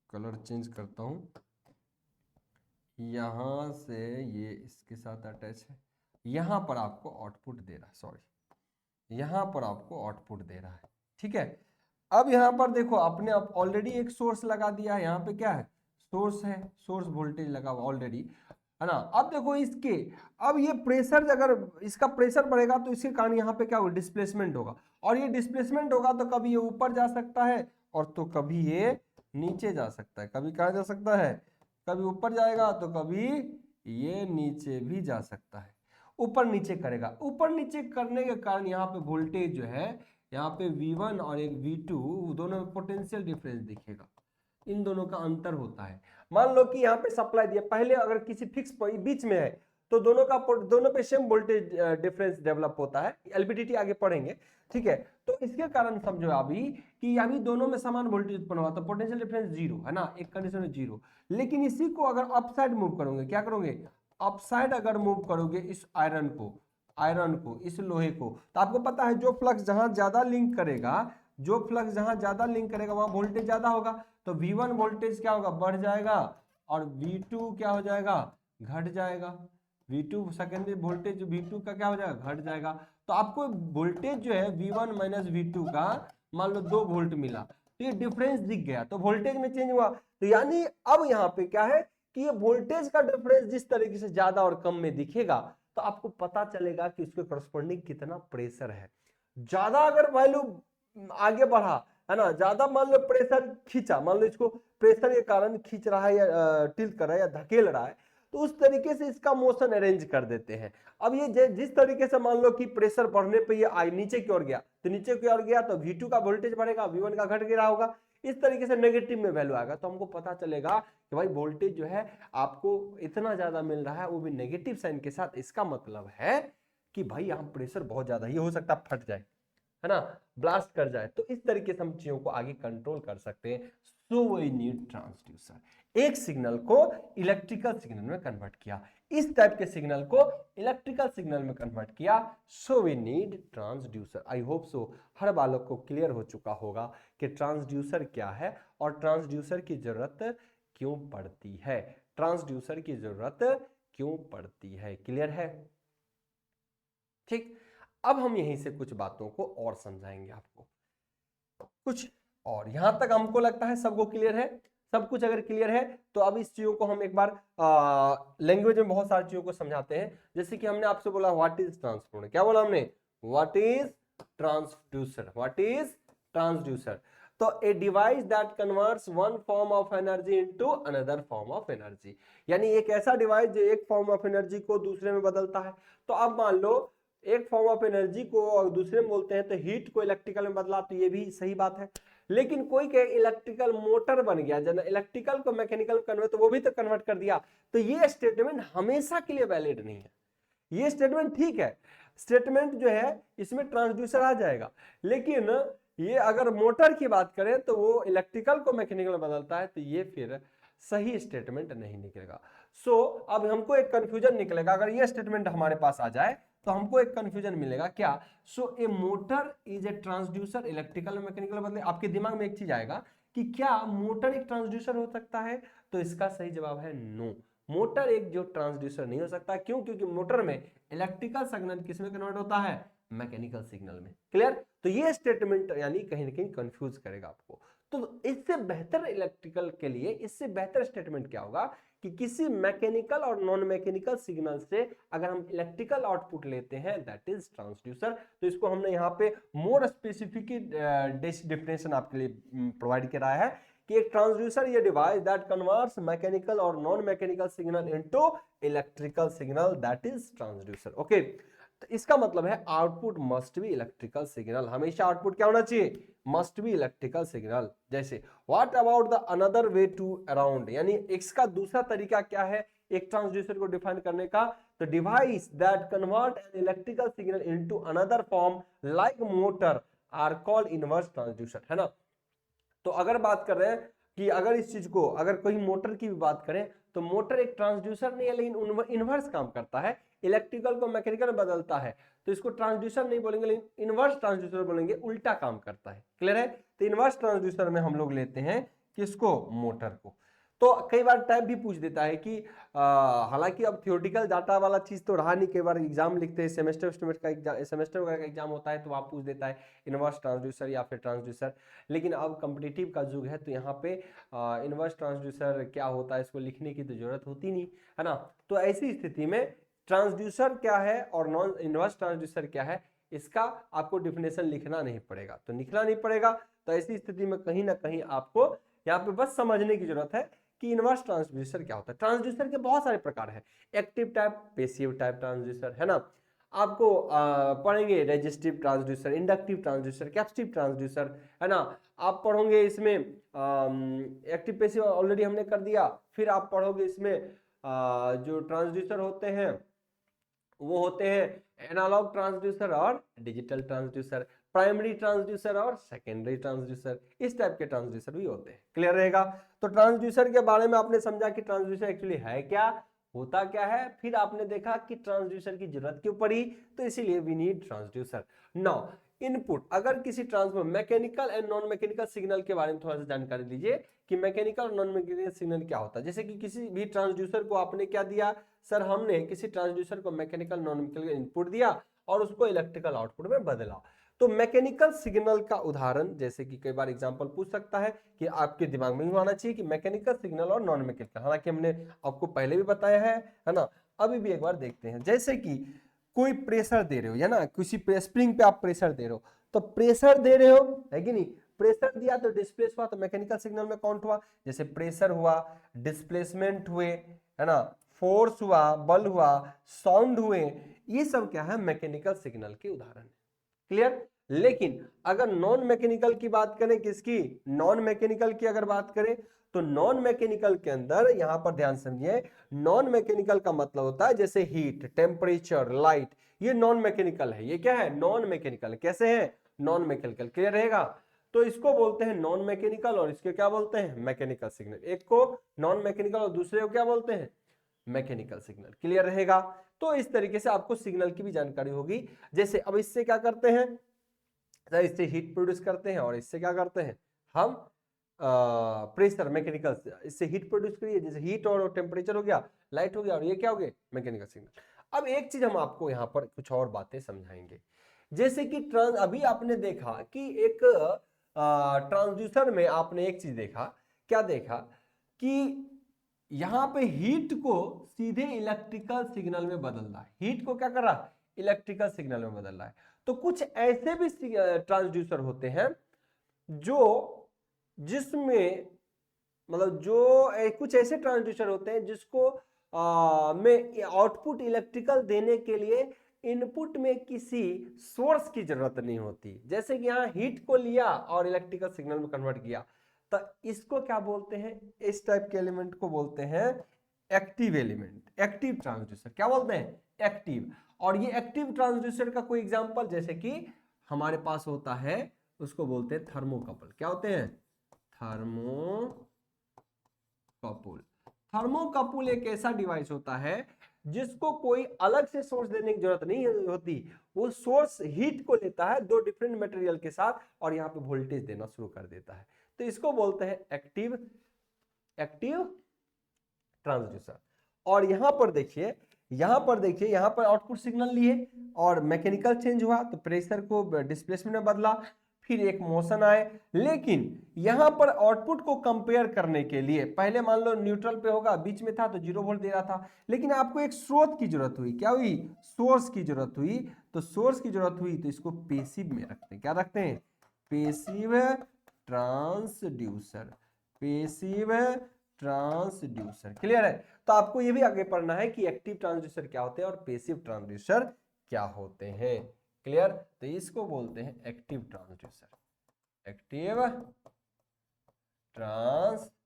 कलर चेंज करता हूं, यहां से ये इसके साथ अटैच है, यहां पर आपको आउटपुट दे रहा है, सॉरी यहां पर आपको आउटपुट दे रहा है, ठीक है। अब यहां पर देखो, आपने ऑलरेडी एक सोर्स लगा दिया है, यहां पे क्या है, सोर्स है, सोर्स वोल्टेज लगा हुआ ऑलरेडी, है ना। अब देखो इसके, अब ये प्रेशर, अगर इसका प्रेशर बढ़ेगा तो इसके कारण यहाँ पे क्या होगा, डिस्प्लेसमेंट होगा, और ये डिस्प्लेसमेंट होगा तो कभी ये ऊपर जा सकता है और तो कभी ये नीचे जा सकता है, कभी कहाँ जा सकता है, कभी ऊपर जाएगा तो कभी ये नीचे भी जा सकता है, ऊपर नीचे करेगा। ऊपर नीचे करने के कारण यहाँ पे वोल्टेज जो है, यहाँ पे V1 और एक V2 दोनों में पोटेंशियल डिफरेंस दिखेगा, इन दोनों का अंतर होता है। मान लो कि यहाँ पे सप्लाई दिया, पहले अगर किसी फिक्स बीच में है तो दोनों पे सेम वोल्टेज डिफरेंस डेवलप होता है, एलवीडीटी आगे पढ़ेंगे, ठीक है। तो इसके कारण समझो अभी कि अभी दोनों में समान वोल्टेज उत्पन्न हुआ तो पोटेंशियल डिफरेंस जीरो है ना, एक कंडीशन में जीरो। लेकिन इसी को अगर अपसाइड मूव करोगे, क्या करोगे, अपसाइड अगर मूव करोगे इस आयरन को, इस लोहे को, तो आपको पता है जो फ्लक्स जहां ज्यादा लिंक करेगा, जो फ्लक्स जहां ज्यादा लिंक करेगा वहां वोल्टेज ज्यादा होगा, तो V1 वोल्टेज क्या होगा, बढ़ जाएगा, और V2 क्या हो जाएगा, घट जाएगा। V2 सेकेंडरी वोल्टेज V2 का क्या हो जाएगा, घट जाएगा। तो आपको वोल्टेज जो है V1 माइनस V2 का मान लो 2 वोल्ट मिला, तो ये डिफरेंस दिख गया, तो वोल्टेज में चेंज हुआ। तो यानी अब यहाँ पे क्या है कि ये वोल्टेज का डिफरेंस जिस तरीके से ज्यादा और कम में दिखेगा, तो आपको पता चलेगा कि उसके करस्पॉन्डिंग कितना प्रेशर है। ज्यादा अगर वैल्यू आगे बढ़ा, है ना, ज्यादा मान लो प्रेशर खींचा, मान लो इसको प्रेशर के कारण खींच रहा है या टिल्ट कर रहा है या धकेल रहा है, तो उस तरीके से इसका मोशन अरेंज कर देते हैं। अब ये जिस तरीके से मान लो कि प्रेशर बढ़ने पे ये नीचे की ओर गया, तो नीचे की ओर गया तो V2 का वोल्टेज बढ़ेगा, V1 का घट गिरा होगा, इस तरीके से नेगेटिव में वैल्यू आएगा, तो हमको पता चलेगा कि भाई वोल्टेज जो है आपको इतना ज्यादा मिल रहा है, वो भी नेगेटिव साइन के साथ। इसका मतलब है कि भाई यहाँ प्रेशर बहुत ज्यादा, ये हो सकता है फट जाए, है ना, ब्लास्ट कर जाए। तो इस तरीके से हम चीजों को आगे कंट्रोल कर सकते हैं। So we need transducer. एक सिग्नल को इलेक्ट्रिकल सिग्नल में कन्वर्ट किया, इस टाइप के सिग्नल को इलेक्ट्रिकल सिग्नल में कन्वर्ट किया, so we need transducer. I hope so हर बालक को क्लियर हो चुका होगा कि ट्रांसड्यूसर क्या है और ट्रांसड्यूसर की जरूरत क्यों पड़ती है, ट्रांसड्यूसर की जरूरत क्यों पड़ती है। क्लियर है, ठीक। अब हम यहीं से कुछ बातों को और समझाएंगे आपको कुछ और। यहां तक हमको लगता है सबको क्लियर है, सब कुछ अगर क्लियर है तो अब इस चीजों को हम एक बार लैंग्वेज में बहुत सारी चीजों को समझाते हैं। जैसे कि हमने आपसे बोला व्हाट इज ट्रांसफॉर्मर, क्या बोला हमने, what is transducer, what is transducer. तो a device that converts one form of energy into another form of energy, यानी एक ऐसा डिवाइस जो एक फॉर्म ऑफ एनर्जी को दूसरे में बदलता है। तो अब मान लो एक फॉर्म ऑफ एनर्जी को और दूसरे में बोलते हैं, तो हीट को इलेक्ट्रिकल में बदला, तो ये भी सही बात है। लेकिन कोई के इलेक्ट्रिकल मोटर बन गया, जब इलेक्ट्रिकल को मैकेनिकल कन्वर्ट, तो वो भी तो कन्वर्ट कर दिया। तो ये स्टेटमेंट हमेशा के लिए वैलिड नहीं है। ये स्टेटमेंट ठीक है, स्टेटमेंट जो है इसमें ट्रांसड्यूसर आ जाएगा, लेकिन ये अगर मोटर की बात करें तो वो इलेक्ट्रिकल को मैकेनिकल में बदलता है, तो ये फिर सही स्टेटमेंट नहीं निकलेगा। सो अब हमको एक कंफ्यूजन निकलेगा, अगर ये स्टेटमेंट हमारे पास आ जाए तो हमको एक कंफ्यूजन मिलेगा, क्या, so a motor is a transducer, electrical और मैकेनिकल बदले। आपके दिमाग में एक चीज आएगा कि क्या मोटर एक ट्रांसड्यूसर हो सकता है, तो इसका सही जवाब है नो, मोटर एक जो ट्रांसड्यूसर नहीं हो सकता। क्यों, क्योंकि मोटर में इलेक्ट्रिकल सिग्नल किस में कन्वर्ट होता है, मैकेनिकल सिग्नल में। क्लियर, तो ये स्टेटमेंट यानी कहीं ना कहीं कंफ्यूज करेगा आपको। तो इससे बेहतर इलेक्ट्रिकल के लिए इससे बेहतर स्टेटमेंट क्या होगा कि किसी मैकेनिकल और नॉन मैकेनिकल सिग्नल से अगर हम इलेक्ट्रिकल आउटपुट लेते हैं, दैट इज ट्रांसड्यूसर। तो इसको हमने यहाँ पे मोर स्पेसिफिक डेफिनेशन आपके लिए प्रोवाइड करा है कि एक ट्रांसड्यूसर ये डिवाइस दैट कन्वर्ट्स मैकेनिकल और non mechanical signal into electrical signal, that is transducer. Okay, तो इसका मतलब है output must be electrical signal, हमेशा आउटपुट क्या होना चाहिए, मस्ट बी इलेक्ट्रिकल सिग्नल। जैसे what about the another way to around, यानी इसका दूसरा तरीका क्या है एक ट्रांसड्यूसर को डिफाइन करने का, तो device that convert an electrical signal into another form like motor are called inverse transducer, है ना। तो अगर बात कर रहे हैं कि अगर इस चीज को, अगर कोई मोटर की भी बात करें तो मोटर एक ट्रांसड्यूसर नहीं है, लेकिन इनवर्स काम करता है। इलेक्ट्रिकल को मैकेनिकल में बदलता है, तो इसको ट्रांसड्यूसर नहीं बोलेंगे, इनवर्स ट्रांसड्यूसर बोलेंगे, उल्टा काम करता है। क्लियर है? तो इनवर्स ट्रांसड्यूसर में हम लोग लेते हैं किसको? मोटर को। तो कई बार टाइप भी पूछ देता है कि हालांकि अब थियोरेटिकल डाटा वाला चीज तो रहा नहीं, कई बार एग्जाम लिखते हैं, सेमेस्टर का सेमेस्टर वगैरह का एग्जाम होता है तो आप पूछ देता है इनवर्स ट्रांसड्यूसर या फिर ट्रांसड्यूसर, लेकिन अब कॉम्पिटिटिव का युग है तो यहाँ पे इनवर्स ट्रांसड्यूसर क्या होता है इसको लिखने की तो जरूरत होती नहीं है ना। तो ऐसी स्थिति में ट्रांसड्यूसर क्या है और नॉन इनवर्स ट्रांसड्यूसर क्या है, इसका आपको डिफिनेशन लिखना नहीं पड़ेगा, तो लिखना नहीं पड़ेगा। तो ऐसी स्थिति में कहीं ना कहीं आपको यहाँ पे बस समझने की जरूरत है कि इनवर्स ट्रांसड्यूसर क्या होता है। ट्रांसड्यूसर के बहुत सारे प्रकार है, active type, passive type transducer, है ना। आपको पढ़ेंगे resistive transducer, inductive transducer, capacitive transducer, है ना। आप पढ़ोगे इसमें एक्टिव पैसिव ऑलरेडी हमने कर दिया। फिर आप पढ़ोगे इसमें जो ट्रांसड्यूसर होते हैं वो होते हैं एनालॉग ट्रांसड्यूसर और डिजिटल ट्रांसड्यूसर, प्राइमरी ट्रांसड्यूसर और सेकेंडरी ट्रांसड्यूसर, इस टाइप के ट्रांसड्यूसर भी होते हैं। क्लियर रहेगा? तो ट्रांसड्यूसर के बारे में आपने समझा कि ट्रांसड्यूसर एक्चुअली है क्या, होता क्या है, फिर आपने देखा कि ट्रांसड्यूसर की जरूरत क्यों पड़ी, तो इसीलिए we need transducer. Now input, अगर किसी transfer mechanical and non mechanical signal के बारे में थोड़ा सा जानकारी लीजिए कि मैकेनिकल और नॉन मैकेनिकल सिग्नल क्या होता है। जैसे कि किसी भी ट्रांसड्यूसर को आपने क्या दिया सर, हमने किसी ट्रांसड्यूसर को मैकेनिकल नॉन मैकेनिकल इनपुट दिया और उसको इलेक्ट्रिकल आउटपुट में बदला। तो मैकेनिकल सिग्नल का उदाहरण, जैसे कि कई बार एग्जांपल पूछ सकता है कि आपके दिमाग में भी आना चाहिए कि मैकेनिकल सिग्नल और नॉन मैकेनिकल, हालांकि हमने आपको पहले भी बताया है ना, अभी भी एक बार देखते हैं। जैसे कि कोई प्रेशर दे रहे हो, है ना, किसी स्प्रिंग पे आप प्रेशर दे रहे हो, तो प्रेशर दे रहे हो है कि नहीं, प्रेशर दिया तो डिस्प्लेस हुआ, तो मैकेनिकल सिग्नल में काउंट हुआ। जैसे प्रेशर हुआ, डिस्प्लेसमेंट हुए, है ना, फोर्स हुआ, बल हुआ, साउंड हुए, ये सब क्या है मैकेनिकल सिग्नल के उदाहरण है। क्लियर? लेकिन अगर नॉन मैकेनिकल की बात करें, किसकी? नॉन मैकेनिकल की अगर बात करें तो नॉन मैकेनिकल के अंदर यहां पर ध्यान समझिए, नॉन मैकेनिकल का मतलब होता है जैसे हीट, टेम्परेचर, लाइट, ये नॉन मैकेनिकल है। ये क्या है? Non mechanical. कैसे है? Non mechanical. क्लियर रहेगा? तो इसको बोलते हैं नॉन मैकेनिकल और इसके क्या बोलते हैं? Mechanical signal. एक को नॉन मैकेनिकल और दूसरे को क्या बोलते हैं? Mechanical signal. क्लियर रहेगा? तो इस तरीके से आपको सिग्नल की भी जानकारी होगी। जैसे अब इससे क्या करते हैं, इससे हीट प्रोड्यूस करते हैं और इससे क्या करते हैं हम प्रेशर, मैकेनिकल, इससे हीट प्रोड्यूस करिए, जैसे हीट और टेम्परेचर हो गया, लाइट हो गया, और ये क्या हो गए? Mechanical signal. अब एक चीज हम आपको यहाँ पर कुछ और बातें समझाएंगे, जैसे कि अभी आपने देखा कि एक ट्रांसड्यूसर में आपने एक चीज देखा, क्या देखा कि यहां पे हीट को सीधे इलेक्ट्रिकल सिग्नल में बदल रहा है। हीट को क्या कर रहा है? इलेक्ट्रिकल सिग्नल में बदल रहा है। तो कुछ ऐसे भी ट्रांसड्यूसर होते हैं जो जिसमें मतलब जो कुछ ऐसे ट्रांसड्यूसर होते हैं जिसको में आउटपुट इलेक्ट्रिकल देने के लिए इनपुट में किसी सोर्स की जरूरत नहीं होती। जैसे कि यहाँ हीट को लिया और इलेक्ट्रिकल सिग्नल में कन्वर्ट किया, तो इसको क्या बोलते हैं? इस टाइप के एलिमेंट को बोलते हैं एक्टिव एलिमेंट, एक्टिव ट्रांसड्यूसर। क्या बोलते हैं? एक्टिव। और ये एक्टिव ट्रांसड्यूसर का कोई एग्जांपल जैसे कि हमारे पास होता है, उसको बोलते हैं थर्मोकपल। क्या होते हैं? थर्मोकपल। थर्मोकपल एक ऐसा डिवाइस होता है जिसको कोई अलग से सोर्स देने की जरूरत नहीं होती, वो सोर्स हीट को लेता है दो डिफरेंट मटेरियल के साथ और यहाँ पे वोल्टेज देना शुरू कर देता है, तो इसको बोलते हैं एक्टिव ट्रांसड्यूसर। और यहां पर देखिए, यहां पर आउटपुट सिग्नल लिए और मैकेनिकल चेंज हुआ, तो प्रेशर को डिस्प्लेसमेंट में बदला, फिर एक मोशन आए। लेकिन यहां पर आउटपुट को कंपेयर करने के लिए पहले मान लो न्यूट्रल पे होगा, बीच में था तो 0 वोल्ट दे रहा था, लेकिन आपको एक स्रोत की जरूरत हुई। क्या हुई? सोर्स की जरूरत हुई। तो सोर्स की जरूरत हुई तो इसको पैसिव में रखते हैं। क्या रखते हैं? Passive transducer, passive transducer. Clear है? तो आपको ये भी आगे पढ़ना है कि एक्टिव ट्रांसड्यूसर क्या होते हैं और पैसिव ट्रांसड्यूसर क्या होते हैं। क्लियर? तो इसको बोलते हैं एक्टिव ट्रांसड्यूसर, एक्टिव ट्रांसड्यूसर।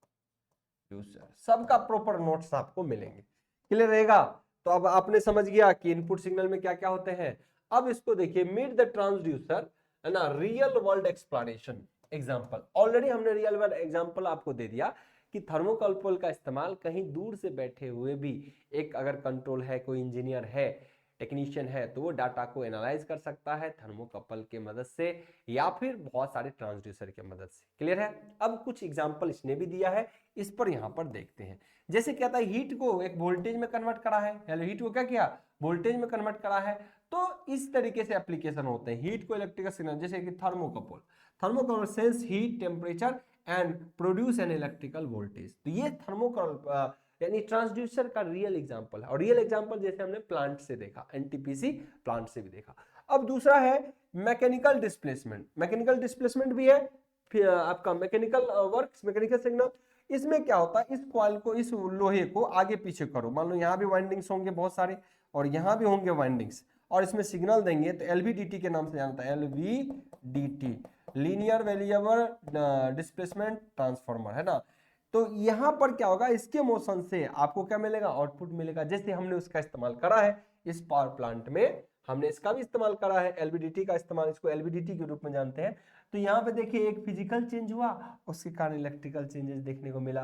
सबका प्रॉपर नोट्स आपको मिलेंगे। क्लियर रहेगा? तो अब आपने समझ गया कि इनपुट सिग्नल में क्या क्या होते हैं। अब इसको देखिए, मीट द ट्रांसड्यूसर, है ना, real world explanation example. Already हमने रियल वर्ल्ड एग्जांपल आपको दे दिया कि थर्मोकपल का इस्तेमाल कहीं दूर से बैठे हुए भी एक अगर कंट्रोल है, कोई इंजीनियर है, टेक्नीशियन है, तो वो डाटा को एनालाइज कर सकता है थर्मोकपल के मदद से या फिर बहुत सारे ट्रांसड्यूसर के मदद से। क्लियर है? अब कुछ एग्जांपल इसने भी दिया है, इस पर यहाँ पर देखते हैं। जैसे क्या था, हीट को एक वोल्टेज में कन्वर्ट करा है, हेलो हीट को क्या किया, वोल्टेज में कन्वर्ट करा है। तो इस तरीके से एप्लीकेशन होते हैं हीट को इलेक्ट्रिकल सिग्नल, जैसे कि thermocouple, thermocouple sense heat temperature and produce an electrical voltage. तो ये थर्मोकपल यानी ट्रांसड्यूसर का रियल एग्जांपल है, और रियल एग्जांपल जैसे हमने प्लांट से देखा, एनटीपीसी प्लांट से भी देखा। अब दूसरा है मैकेनिकल डिस्प्लेसमेंट। मैकेनिकल डिस्प्लेसमेंट भी है, फिर आपका मैकेनिकल वर्क्स, मैकेनिकल सिग्नल। इसमें क्या होता है, इस कॉइल को, इस लोहे को आगे पीछे करो, मान लो यहाँ भी वाइंडिंग्स होंगे बहुत सारे और यहाँ भी होंगे वाइंडिंग्स, और इसमें सिग्नल देंगे तो एलवीडीटी के नाम से जानता है, LVDT, linear variable displacement transformer, है ना। तो यहां पर क्या होगा, इसके मोशन से आपको क्या मिलेगा, आउटपुट मिलेगा। जैसे हमने उसका इस्तेमाल करा है इस पावर प्लांट में, हमने इसका भी इस्तेमाल करा है, एलवीडीटी का इस्तेमाल, इसको एलवीडीटी के रूप में जानते हैं। तो यहाँ पे देखिए एक फिजिकल चेंज हुआ, उसके कारण इलेक्ट्रिकल चेंजेस देखने को मिला।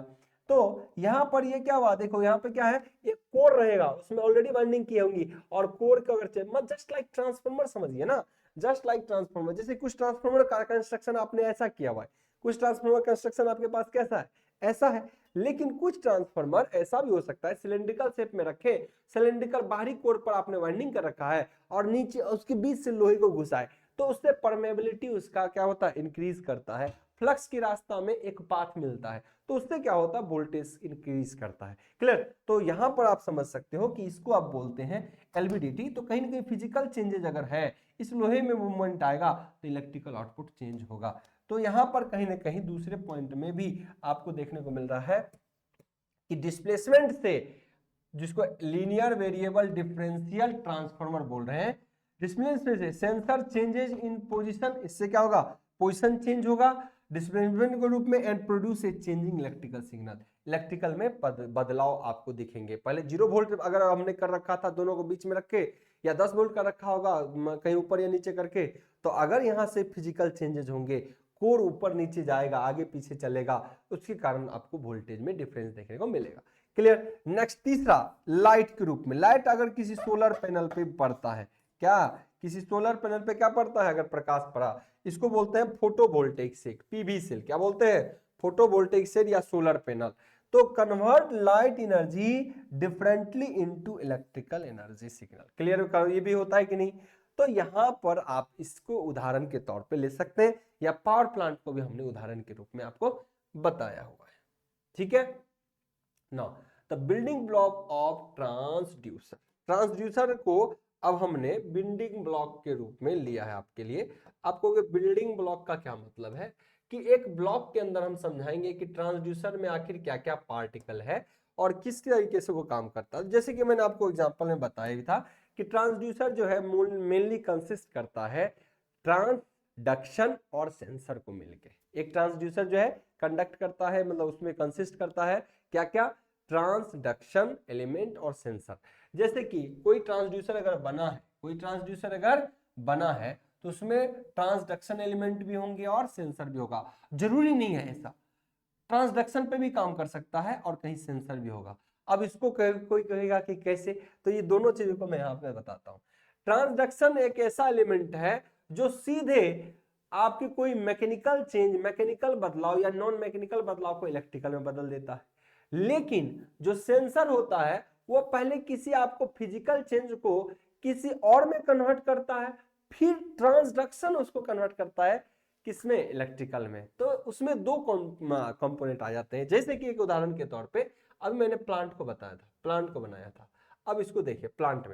तो यहाँ पर ये क्या हुआ, देखो यहाँ पे क्या है, एक कोर रहेगा, उसमें ऑलरेडी वाइंडिंग की होंगी, और कोर का अगर जस्ट लाइक ट्रांसफार्मर समझिए ना, जस्ट लाइक ट्रांसफार्मर। जैसे कुछ ट्रांसफार्मर का कंस्ट्रक्शन आपने ऐसा किया हुआ है, कुछ ट्रांसफार्मर कंस्ट्रक्शन आपके पास कैसा है, ऐसा है। लेकिन कुछ ट्रांसफार्मर ऐसा भी हो सकता है, सिलेंड्रिकल शेप में रखे, सिलेंड्रिकल बाहरी कोर पर आपने वाइंडिंग कर रखा है और नीचे उसके बीच से लोहे को घुसाए, तो उससे परमेबिलिटी उसका क्या होता है, इंक्रीज करता है, फ्लक्स के रास्ता में एक पाथ मिलता है, तो उससे क्या होता है, वोल्टेज इंक्रीज करता है। क्लियर? तो यहां पर आप समझ सकते हो कि इसको आप बोलते हैं एलवीडीटी। तो कहीं ना कहीं फिजिकल चेंजेस अगर है, इस लोहे में मूवमेंट आएगा तो इलेक्ट्रिकल आउटपुट चेंज होगा। तो यहां पर कहीं ना कहीं दूसरे पॉइंट में भी आपको देखने को मिल रहा है कि डिस्प्लेसमेंट से, जिसको लीनियर वेरिएबल डिफरेंशियल ट्रांसफार्मर बोल रहे हैं, डिस्प्लेसमेंट से सेंसर चेंजेस इन पोजीशन, इससे क्या होगा, पोजीशन चेंज होगा डिस्प्लेसमेंट के रूप में, and produce a changing electrical signal, electrical में बदलाव आपको दिखेंगे। पहले 0 वोल्ट अगर हमने कर रखा था, दोनों को बीच में रख के, या 10 वोल्ट का रखा होगा कहीं ऊपर या नीचे करके, तो अगर यहाँ से फिजिकल चेंजेस होंगे, कोर ऊपर नीचे जाएगा, आगे पीछे चलेगा, उसके कारण आपको वोल्टेज में डिफरेंस देखने को मिलेगा। क्लियर? नेक्स्ट तीसरा, लाइट के रूप में। लाइट अगर किसी सोलर पैनल पे पड़ता है, क्या किसी सोलर पैनल पे क्या पड़ता है, अगर प्रकाश पड़ा, इसको बोलते हैं फोटोवोल्टेइक सेल, पीवी सेल। क्या बोलते हैं, फोटोवोल्टेइक सेल या सोलर पैनल। तो convert light energy differently into electrical energy signal. Clear? ये भी होता है कि नहीं? तो यहां पर आप इसको उदाहरण के तौर पे ले सकते हैं, या पावर प्लांट को भी हमने उदाहरण के रूप में आपको बताया हुआ है। ठीक है ना। The building block of transducer, transducer को अब हमने बिल्डिंग ब्लॉक के रूप में लिया है आपके लिए। आपको बिल्डिंग ब्लॉक का क्या मतलब है, कि एक ब्लॉक के अंदर हम समझाएंगे कि ट्रांसड्यूसर में आखिर क्या क्या पार्टिकल है और किस तरीके से वो काम करता है। जैसे कि मैंने आपको एग्जांपल में बताया भी था कि ट्रांसड्यूसर जो है मेनली कंसिस्ट करता है ट्रांसडक्शन और सेंसर को मिलके। एक ट्रांसड्यूसर जो है कंडक्ट करता है, मतलब उसमें कंसिस्ट करता है क्या क्या, ट्रांसडक्शन एलिमेंट और सेंसर। जैसे कि कोई ट्रांसड्यूसर अगर बना है, कोई ट्रांसड्यूसर अगर बना है तो उसमें ट्रांसडक्शन एलिमेंट भी होंगे और सेंसर भी होगा। जरूरी नहीं है ऐसा, ट्रांसडक्शन पे भी काम कर सकता है और कहीं सेंसर भी होगा। अब इसको कोई कहेगा कि कैसे, तो ये दोनों चीजों को मैं यहाँ पे बताता हूँ। ट्रांसडक्शन एक ऐसा एलिमेंट है जो सीधे आपकी कोई मैकेनिकल चेंज, मैकेनिकल बदलाव या नॉन मैकेनिकल बदलाव को इलेक्ट्रिकल में बदल देता है। लेकिन जो सेंसर होता है वो पहले किसी आपको फिजिकल चेंज को किसी और में कन्वर्ट करता है, फिर ट्रांसडक्शन उसको कन्वर्ट करता है किसमें, इलेक्ट्रिकल में। तो उसमें दो कंपोनेंट आ जाते हैं। जैसे कि एक उदाहरण के तौर पे अभी मैंने प्लांट को बताया था, प्लांट को बनाया था। अब इसको देखिए, प्लांट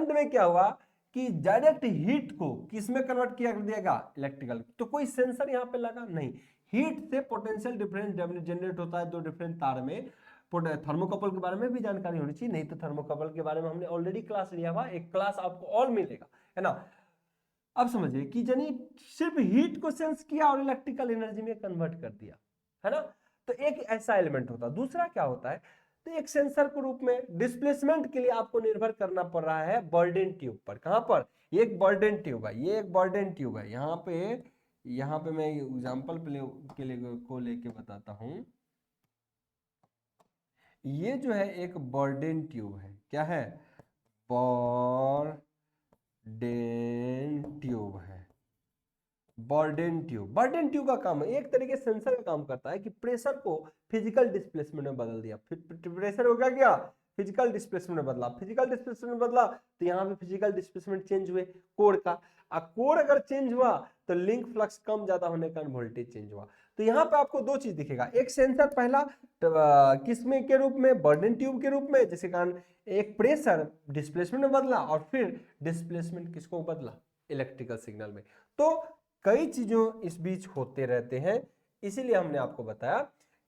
में क्या हुआ कि डायरेक्ट हीट को किसमें कन्वर्ट किया दिएगा, इलेक्ट्रिकल। तो कोई सेंसर यहाँ पे लगा नहीं, हीट से पोटेंशियल डिफरेंस जनरेट होता है दो डिफरेंट तार में। थर्मोकपल के बारे में भी जानकारी होनी चाहिए, नहीं तो थर्मोकपल के बारे में हमने ऑलरेडी क्लास लिया हुआ, एक क्लास आपको और मिलेगा, है ना। अब समझिए कि यानी सिर्फ हीट को सेंस किया और इलेक्ट्रिकल एनर्जी में कन्वर्ट कर दिया, है ना। तो एक ऐसा एलिमेंट होता है। दूसरा क्या होता है, तो एक सेंसर के रूप में डिस्प्लेसमेंट के लिए आपको निर्भर करना पड़ रहा है बर्डन ट्यूब पर। कहां पर, ये एक बर्डन ट्यूब है, ये एक बर्डन ट्यूब है। यहाँ पे मैं एग्जांपल के लिए को लेके बताता हूं। ये जो है एक बर्डेन ट्यूब है, क्या है, बर्डेन ट्यूब है। बर्डेन ट्यूब का काम है, एक तरीके से सेंसर का काम करता है कि प्रेशर को फिजिकल डिस्प्लेसमेंट में बदल दिया। प्रेशर हो गया क्या, फिजिकल डिस्प्लेसमेंट में बदला, फिजिकल डिस्प्लेसमेंट में बदला तो यहाँ पे फिजिकल डिस्प्लेसमेंट चेंज हुए कोर का। कोर अगर चेंज हुआ तो लिंक फ्लक्स कम ज्यादा होने के कारण वोल्टेज चेंज हुआ। तो यहाँ पे आपको दो चीज दिखेगा, एक सेंसर पहला किसमें के रूप में, बर्डेन ट्यूब के रूप में, जिसके कारण एक प्रेशर डिस्प्लेसमेंट में बदला और फिर डिस्प्लेसमेंट किसको बदला, इलेक्ट्रिकल सिग्नल में। तो कई चीजों इस बीच होते रहते हैं, इसीलिए हमने आपको बताया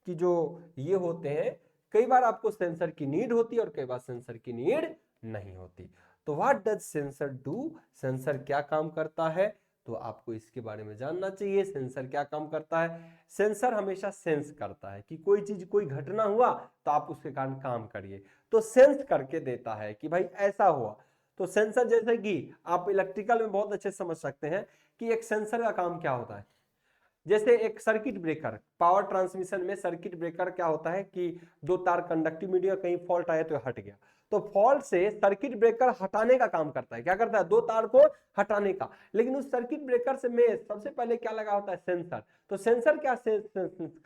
कि जो ये होते हैं, कई बार आपको सेंसर की नीड होती है और कई बार सेंसर की नीड नहीं होती। तो what does sensor do, sensor क्या काम करता है, तो आपको इसके बारे में जानना चाहिए। सेंसर क्या काम करता है, सेंसर हमेशा सेंस करता है कि कोई चीज, कोई घटना हुआ तो आप उसके कारण काम करिए, तो सेंस करके देता है कि भाई ऐसा हुआ। तो सेंसर जैसे कि आप इलेक्ट्रिकल में बहुत अच्छे समझ सकते हैं कि एक सेंसर का काम क्या होता है। जैसे एक सर्किट ब्रेकर, पावर ट्रांसमिशन में सर्किट ब्रेकर क्या होता है कि दो तार कंडक्टिव मीडिया, कहीं फॉल्ट आया तो हट गया, तो फॉल्ट से सर्किट ब्रेकर हटाने का काम करता है। क्या करता है, दो तार को हटाने का। लेकिन उस सर्किट ब्रेकर से में सबसे पहले क्या लगा होता है, सेंसर। तो सेंसर क्या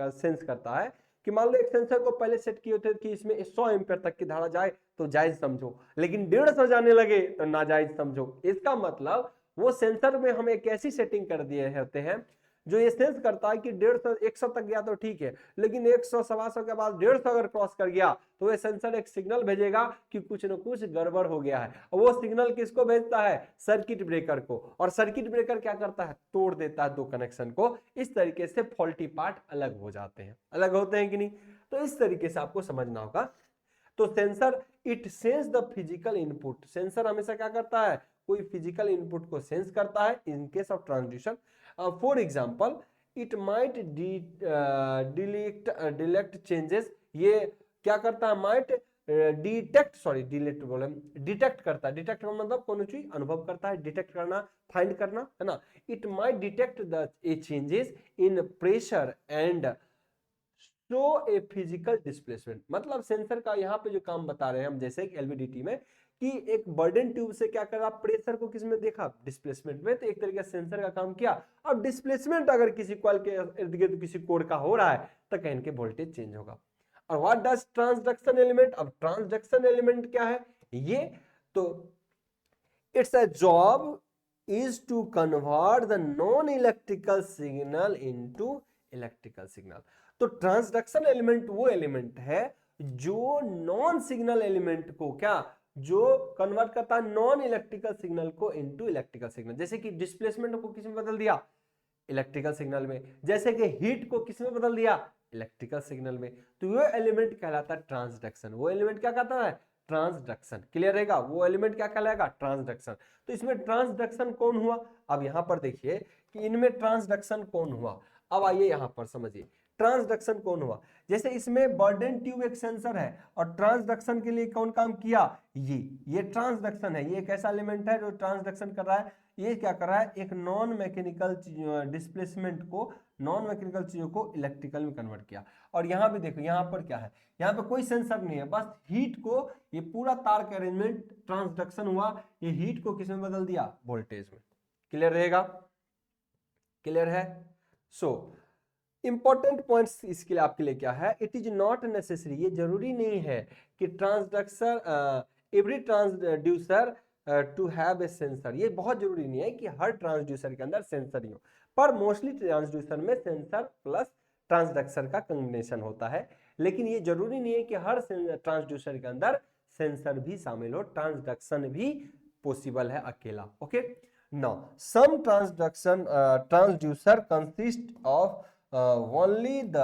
सेंस करता है कि मान लो एक सेंसर को पहले सेट किए होते कि इसमें 100 एम्पियर तक की धारा जाए तो जायज समझो, लेकिन 150 जाने लगे तो नाजायज समझो। इसका मतलब वो सेंसर में हम एक ऐसी सेटिंग कर दिए होते हैं जो ये सेंस करता है कि 150 100 तक गया तो ठीक है, लेकिन 100 125 के बाद 150 अगर क्रॉस कर गया तो ये सेंसर एक सिग्नल भेजेगा कि कुछ न कुछ गड़बड़ हो गया है। और वो सिग्नल किसको भेजता है, सर्किट ब्रेकर को। और सर्किट ब्रेकर क्या करता है, तोड़ देता है दो कनेक्शन को। इस तरीके से फॉल्टी पार्ट अलग हो जाते हैं, अलग होते हैं कि नहीं। तो इस तरीके से आपको समझना होगा। तो sensor it sense the physical input, sensor हमेशा क्या करता है, कोई फिजिकल इनपुट को सेंस करता है in case of transducer. For example it might detect changes, ये क्या करता है, माइट डिटेक्ट, सॉरी डिलेक्ट बोले, डिटेक्ट करता है। डिटेक्ट का मतलब कोई चीज अनुभव करता है, डिटेक्ट करना, फाइंड करना, है ना। It might detect the changes in pressure and show a physical displacement. मतलब सेंसर का यहाँ पे जो काम बता रहे हैं हम, जैसे एलवीडीटी में, कि एक बर्डन ट्यूब से क्या करा, प्रेशर को किसमें देखा, डिस्प्लेसमेंट में। तो एक तरीके से सेंसर का काम किया। अब डिस्प्लेसमेंट अगर किसी कॉइल के इर्द गिर्द किसी कोर का हो रहा है तो कहीं के वोल्टेज चेंज होगा। और व्हाट डज ट्रांसडक्शन एलिमेंट, अब ट्रांसडक्शन एलिमेंट क्या है, ये तो it's a job is to convert the non-electrical signal into electrical signal। तो ट्रांसडक्शन एलिमेंट वो एलिमेंट है जो नॉन सिग्नल एलिमेंट को क्या, जो कन्वर्ट करता है नॉन इलेक्ट्रिकल सिग्नल को इनटू इलेक्ट्रिकल सिग्नल। जैसे कि डिस्प्लेसमेंट को किस में बदल दिया, इलेक्ट्रिकल सिग्नल में। जैसे कि हीट को किस में बदल दिया, इलेक्ट्रिकल सिग्नल में। तो वो एलिमेंट कहलाता है ट्रांसडक्शन। वो एलिमेंट क्या कहता है, ट्रांसडक्शन। क्लियर रहेगा, वो एलिमेंट क्या कहलाएगा, ट्रांसडक्शन। तो इसमें ट्रांसडक्शन कौन हुआ, अब यहां पर देखिए कि इनमें ट्रांसडक्शन कौन हुआ। अब आइए यहां पर समझिए ट्रांसडक्शन कौन हुआ। जैसे इसमें बर्डन ट्यूब एक सेंसर है और ट्रांसडक्शन के लिए कौन काम किया, ये ट्रांसडक्शन है। ये एक ऐसा एलिमेंट है जो ट्रांसडक्शन कर रहा है। ये क्या कर रहा है, एक नॉन मैकेनिकल डिस्प्लेसमेंट को, नॉन मैकेनिकल चीजों को इलेक्ट्रिकल में कन्वर्ट किया। और यहां भी देखो, यहां पर क्या है, यहाँ पे कोई सेंसर नहीं है, बस हीट को, ये पूरा तार का अरेंजमेंट ट्रांसडक्शन हुआ, ये हीट को किसमें बदल दिया, वोल्टेज में। क्लियर रहेगा, क्लियर है। सो इंपॉर्टेंट पॉइंट्स इसके लिए आपके लिए क्या है, इट इज नॉट नेसेसरी, ये जरूरी नहीं है कि transduction every transducer to have a sensor. ये बहुत जरूरी नहीं है कि हर ट्रांसड्यूसर के अंदर सेंसर ही हो, पर मोस्टली ट्रांसड्यूसर में सेंसर प्लस ट्रांसडक्शन का कॉम्बिनेशन होता है। लेकिन ये जरूरी नहीं है कि हर ट्रांसड्यूसर के अंदर सेंसर भी शामिल हो, ट्रांसडक्शन भी पॉसिबल है अकेला। Okay, now some transducer consist of only the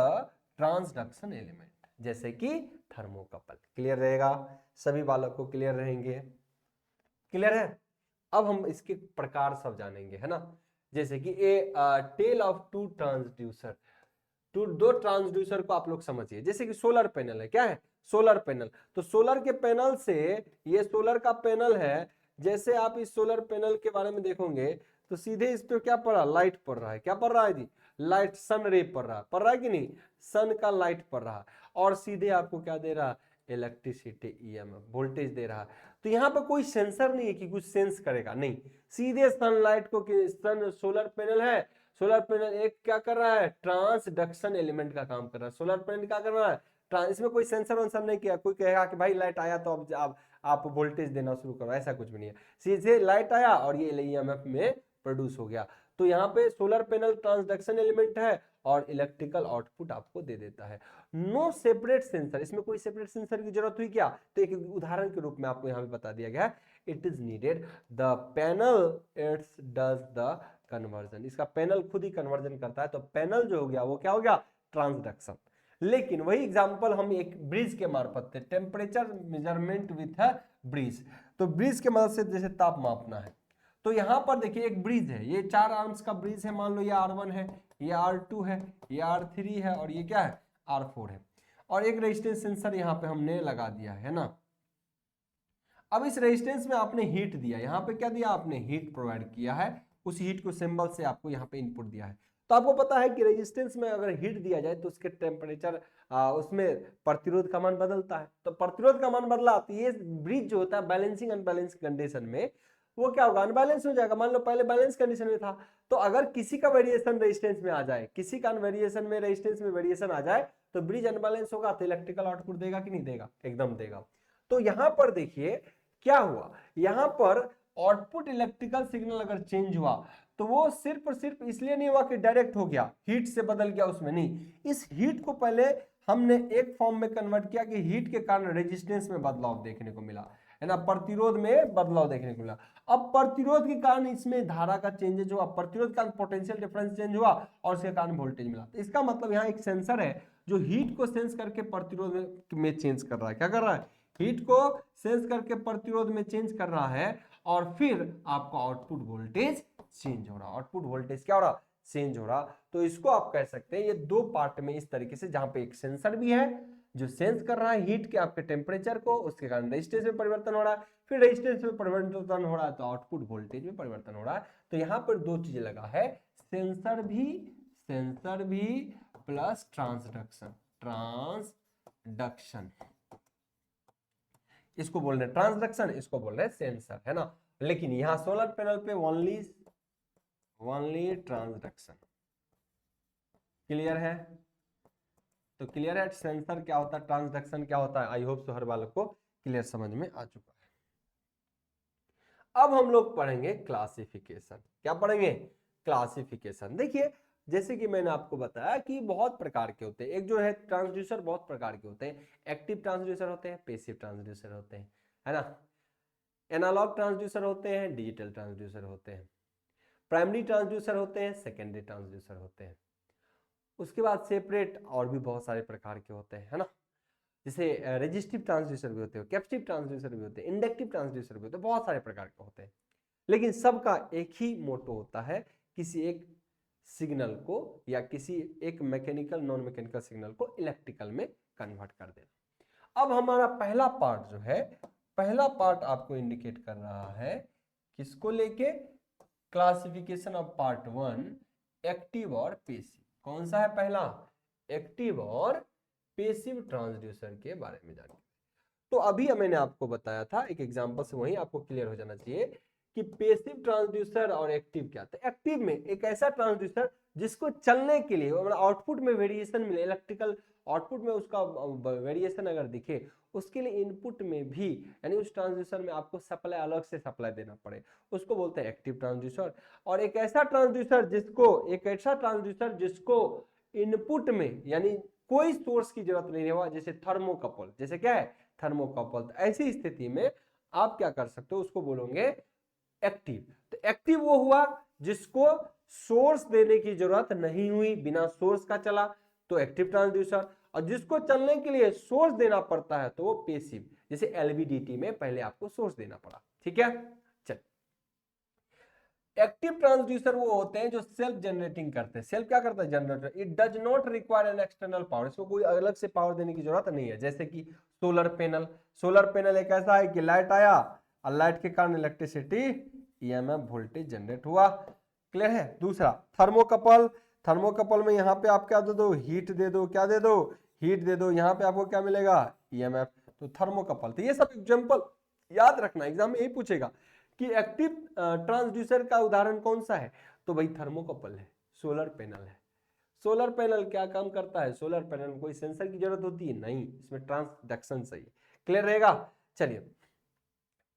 transduction element, जैसे कि थर्मोकपल। क्लियर रहेगा, सभी बालक को क्लियर रहेंगे, क्लियर है। अब हम इसके प्रकार सब जानेंगे, है ना। जैसे कि ए टेल ऑफ टू ट्रांसड्यूसर, दो ट्रांसड्यूसर को आप लोग समझिए। जैसे कि सोलर पैनल है, क्या है, सोलर पैनल। तो सोलर के पैनल से, ये सोलर का पैनल है, जैसे आप इस सोलर पैनल के बारे में देखोगे तो सीधे इस पे क्या पड़ रहा, लाइट पड़ रहा है। क्या पड़ रहा है जी, लाइट, सन रे पड़ रहा है कि नहीं, सन का लाइट पड़ रहा है। और सीधे आपको क्या दे रहा है, इलेक्ट्रिसिटी ईएमएफ वोल्टेज दे रहा है। तो यहाँ पर कोई सेंसर नहीं है कि कुछ सेंस करेगा, नहीं, सीधे सनलाइट को सन सोलर पैनल है, सोलर पैनल एक क्या कर रहा है, ट्रांसडक्शन एलिमेंट का काम कर रहा है। सोलर पैनल क्या कर रहा है, इसमें कोई सेंसर वेंसर नहीं किया। कोई कहेगा कि भाई लाइट आया तो अब आप वोल्टेज देना शुरू करो, ऐसा कुछ भी नहीं है। सीधे लाइट आया और ये ईएमएफ में प्रोड्यूस हो गया। तो यहाँ पे सोलर पैनल ट्रांसडक्शन एलिमेंट है और इलेक्ट्रिकल आउटपुट आपको दे देता है। नो सेपरेट सेंसर, इसमें कोई सेपरेट सेंसर की जरूरत हुई क्या, तो एक उदाहरण के रूप में आपको यहाँ पे बता दिया गया है, it is needed the panel it's does the conversion. इसका पैनल खुद ही कन्वर्जन करता है। तो पैनल जो हो गया वो क्या हो गया, ट्रांसडक्शन। लेकिन वही एग्जांपल हम एक ब्रिज के मार्फत थे, temperature measurement with a bridge. तो ब्रिज के मदद से जैसे ताप मापना है, तो यहां पर देखिए एक ब्रिज है, ये 4 आर्म्स का ब्रिज है, मान लो ये R1 है, ये R2 है, ये R3 है और ये क्या है, R4 है। और एक रेजिस्टेंस सेंसर यहाँ पे हमने लगा दिया है ना। अब इस रेजिस्टेंस में आपने हीट दिया, यहाँ पे क्या दिया आपने, हीट प्रोवाइड किया है। उस हीट को सिंबल से आपको यहाँ पे इनपुट दिया है। तो आपको पता है कि रेजिस्टेंस में अगर हीट दिया जाए तो उसके टेम्परेचर उसमें प्रतिरोध का मान बदलता है। तो प्रतिरोध का मान बदला तो ये ब्रिज जो होता है बैलेंसिंग अनबैलेंस कंडीशन में वो क्या होगा, अनबैलेंस हो जाएगा। मान लो पहले बैलेंस कंडीशन में था, तो अगर किसी का वेरिएशन रेजिस्टेंस में आ जाए, किसी का वेरिएशन में रेजिस्टेंस में वेरिएशन आ जाए तो ब्रिज अनबैलेंस होगा, तो इलेक्ट्रिकल आउटपुट देगा कि नहीं देगा, एकदम देगा। तो यहां पर देखिए क्या हुआ, यहां पर आउटपुट इलेक्ट्रिकल सिग्नल अगर चेंज हुआ तो वो सिर्फ और सिर्फ इसलिए नहीं हुआ कि डायरेक्ट हो गया, हीट से बदल गया, उसमें नहीं। इस हीट को पहले हमने एक फॉर्म में कन्वर्ट किया कि हीट के कारण रेजिस्टेंस में बदलाव देखने को मिला, है ना, प्रतिरोध में बदलाव देखने को मिला। अब प्रतिरोध के कारण इसमें धारा का चेंजेज हुआ, प्रतिरोध के कारण पोटेंशियल डिफरेंस चेंज हुआ और उसके कारण वोल्टेज मिला। तो इसका मतलब यहाँ एक सेंसर है जो हीट को सेंस करके प्रतिरोध में चेंज कर रहा है। क्या कर रहा है, हीट को सेंस करके प्रतिरोध में चेंज कर रहा है और फिर आपका आउटपुट वोल्टेज चेंज हो रहा, आउटपुट वोल्टेज क्या हो रहा, चेंज हो रहा। तो इसको आप कह सकते हैं ये दो पार्ट में इस तरीके से, जहां पे एक सेंसर भी है जो सेंस कर रहा है हीट के आपके टेम्परेचर को, उसके कारण रेजिस्टेंस में परिवर्तन हो रहा है, फिर रेजिस्टेंस में परिवर्तन हो रहा है तो आउटपुट वोल्टेज में परिवर्तन हो रहा है। तो यहाँ पर दो चीजें लगा है, सेंसर भी प्लस ट्रांसडक्शन, ट्रांसडक्शन इसको बोल रहे हैं ट्रांसडक्शन, इसको बोल रहे हैं सेंसर, है ना। लेकिन यहां सोलर पैनल पे ओनली ट्रांसडक्शन। क्लियर है, तो क्लियर है सेंसर क्या होता है, ट्रांसडक्शन क्या होता है। आई होप सो हर बालक को क्लियर समझ में आ चुका है। अब हम लोग पढ़ेंगे क्लासिफिकेशन। क्या पढ़ेंगे, क्लासिफिकेशन। देखिए जैसे कि मैंने आपको बताया कि बहुत प्रकार के होते हैं, एक जो है ट्रांसड्यूसर बहुत प्रकार के होते हैं, एक्टिव ट्रांसड्यूसर होते हैं, पैसिव ट्रांसड्यूसर होते हैं, है ना, एनालॉग ट्रांसड्यूसर होते हैं, डिजिटल ट्रांसड्यूसर होते हैं, प्राइमरी ट्रांसड्यूसर होते हैं, सेकेंडरी ट्रांसड्यूसर होते हैं। उसके बाद सेपरेट और भी बहुत सारे प्रकार के होते हैं, है ना, जैसे रेजिस्टिव ट्रांसड्यूसर भी होते हैं, कैपेसिटिव ट्रांसड्यूसर भी होते हैं, इंडक्टिव ट्रांसड्यूसर भी होते हैं, बहुत सारे प्रकार के होते हैं। लेकिन सबका एक ही मोटो होता है, किसी एक सिग्नल को या किसी एक मैकेनिकल नॉन मैकेनिकल सिग्नल को इलेक्ट्रिकल में कन्वर्ट कर देना। अब हमारा पहला पार्ट जो है, पहला पार्ट आपको इंडिकेट कर रहा है किसको लेके, क्लासिफिकेशन ऑफ पार्ट 1 एक्टिव और पैसिव। कौन सा है पहला, एक्टिव और पैसिव ट्रांसड्यूसर के बारे में जानेंगे। तो अभी मैंने आपको बताया था एक एग्जांपल से, वहीं आपको क्लियर हो जाना चाहिए कि पैसिव ट्रांसड्यूसर और एक्टिव क्या था। एक्टिव में एक ऐसा ट्रांसड्यूसर जिसको चलने के लिए आउटपुट में वेरिएशन मिले, इलेक्ट्रिकल आउटपुट में उसका वेरिएशन अगर दिखे, उसके लिए इनपुट में भी यानी उस ट्रांसड्यूसर में आपको सप्लाई अलग से सप्लाई देना पड़े, उसको बोलते हैं एक्टिव ट्रांसड्यूसर। और एक ऐसा ट्रांसड्यूसर जिसको इनपुट में यानी कोई सोर्स की जरूरत नहीं हुआ, जैसे थर्मोकपल, जैसे क्या है थर्मोकपल। तो ऐसी स्थिति में आप क्या कर सकते हो, उसको बोलोगे एक्टिव। तो एक्टिव वो हुआ जिसको सोर्स देने की जरूरत नहीं हुई, बिना सोर्स का चला, तो एक्टिव ट्रांसड्यूसर। और जिसको चलने के लिए सोर्स देना पड़ता है तो वो पैसिव, जैसे एलवीडीटी में पहले आपको सोर्स देना पड़ा, ठीक है। चल, एक्टिव ट्रांसड्यूसर वो होते हैं जो सेल्फ जनरेटिंग करते हैं। सेल्फ क्या करता है, generator. It does not require an external power, इसको कोई अलग से पावर देने की जरूरत नहीं है। जैसे कि सोलर पैनल, सोलर पैनल एक ऐसा है कि लाइट आया और लाइट के कारण इलेक्ट्रिसिटी ईएमएफ वोल्टेज जनरेट हुआ, क्लियर है। दूसरा थर्मोकपल, थर्मोकपल में यहाँ पे आप क्या दे दो, हीट दे दो, क्या दे दो, हीट दे दो, यहाँ पे आपको क्या मिलेगा, ईएमएफ। तो थर्मोकपल। तो ये सब एग्जांपल याद रखना, एग्जाम में यही पूछेगा कि एक्टिव ट्रांसड्यूसर का उदाहरण कौन सा है, तो भाई थर्मोकपल है, सोलर पैनल है। सोलर पैनल क्या काम करता है, सोलर पैनल में कोई सेंसर की जरूरत होती है नहीं, इसमें ट्रांसडक्शन सही है। क्लियर रहेगा। चलिए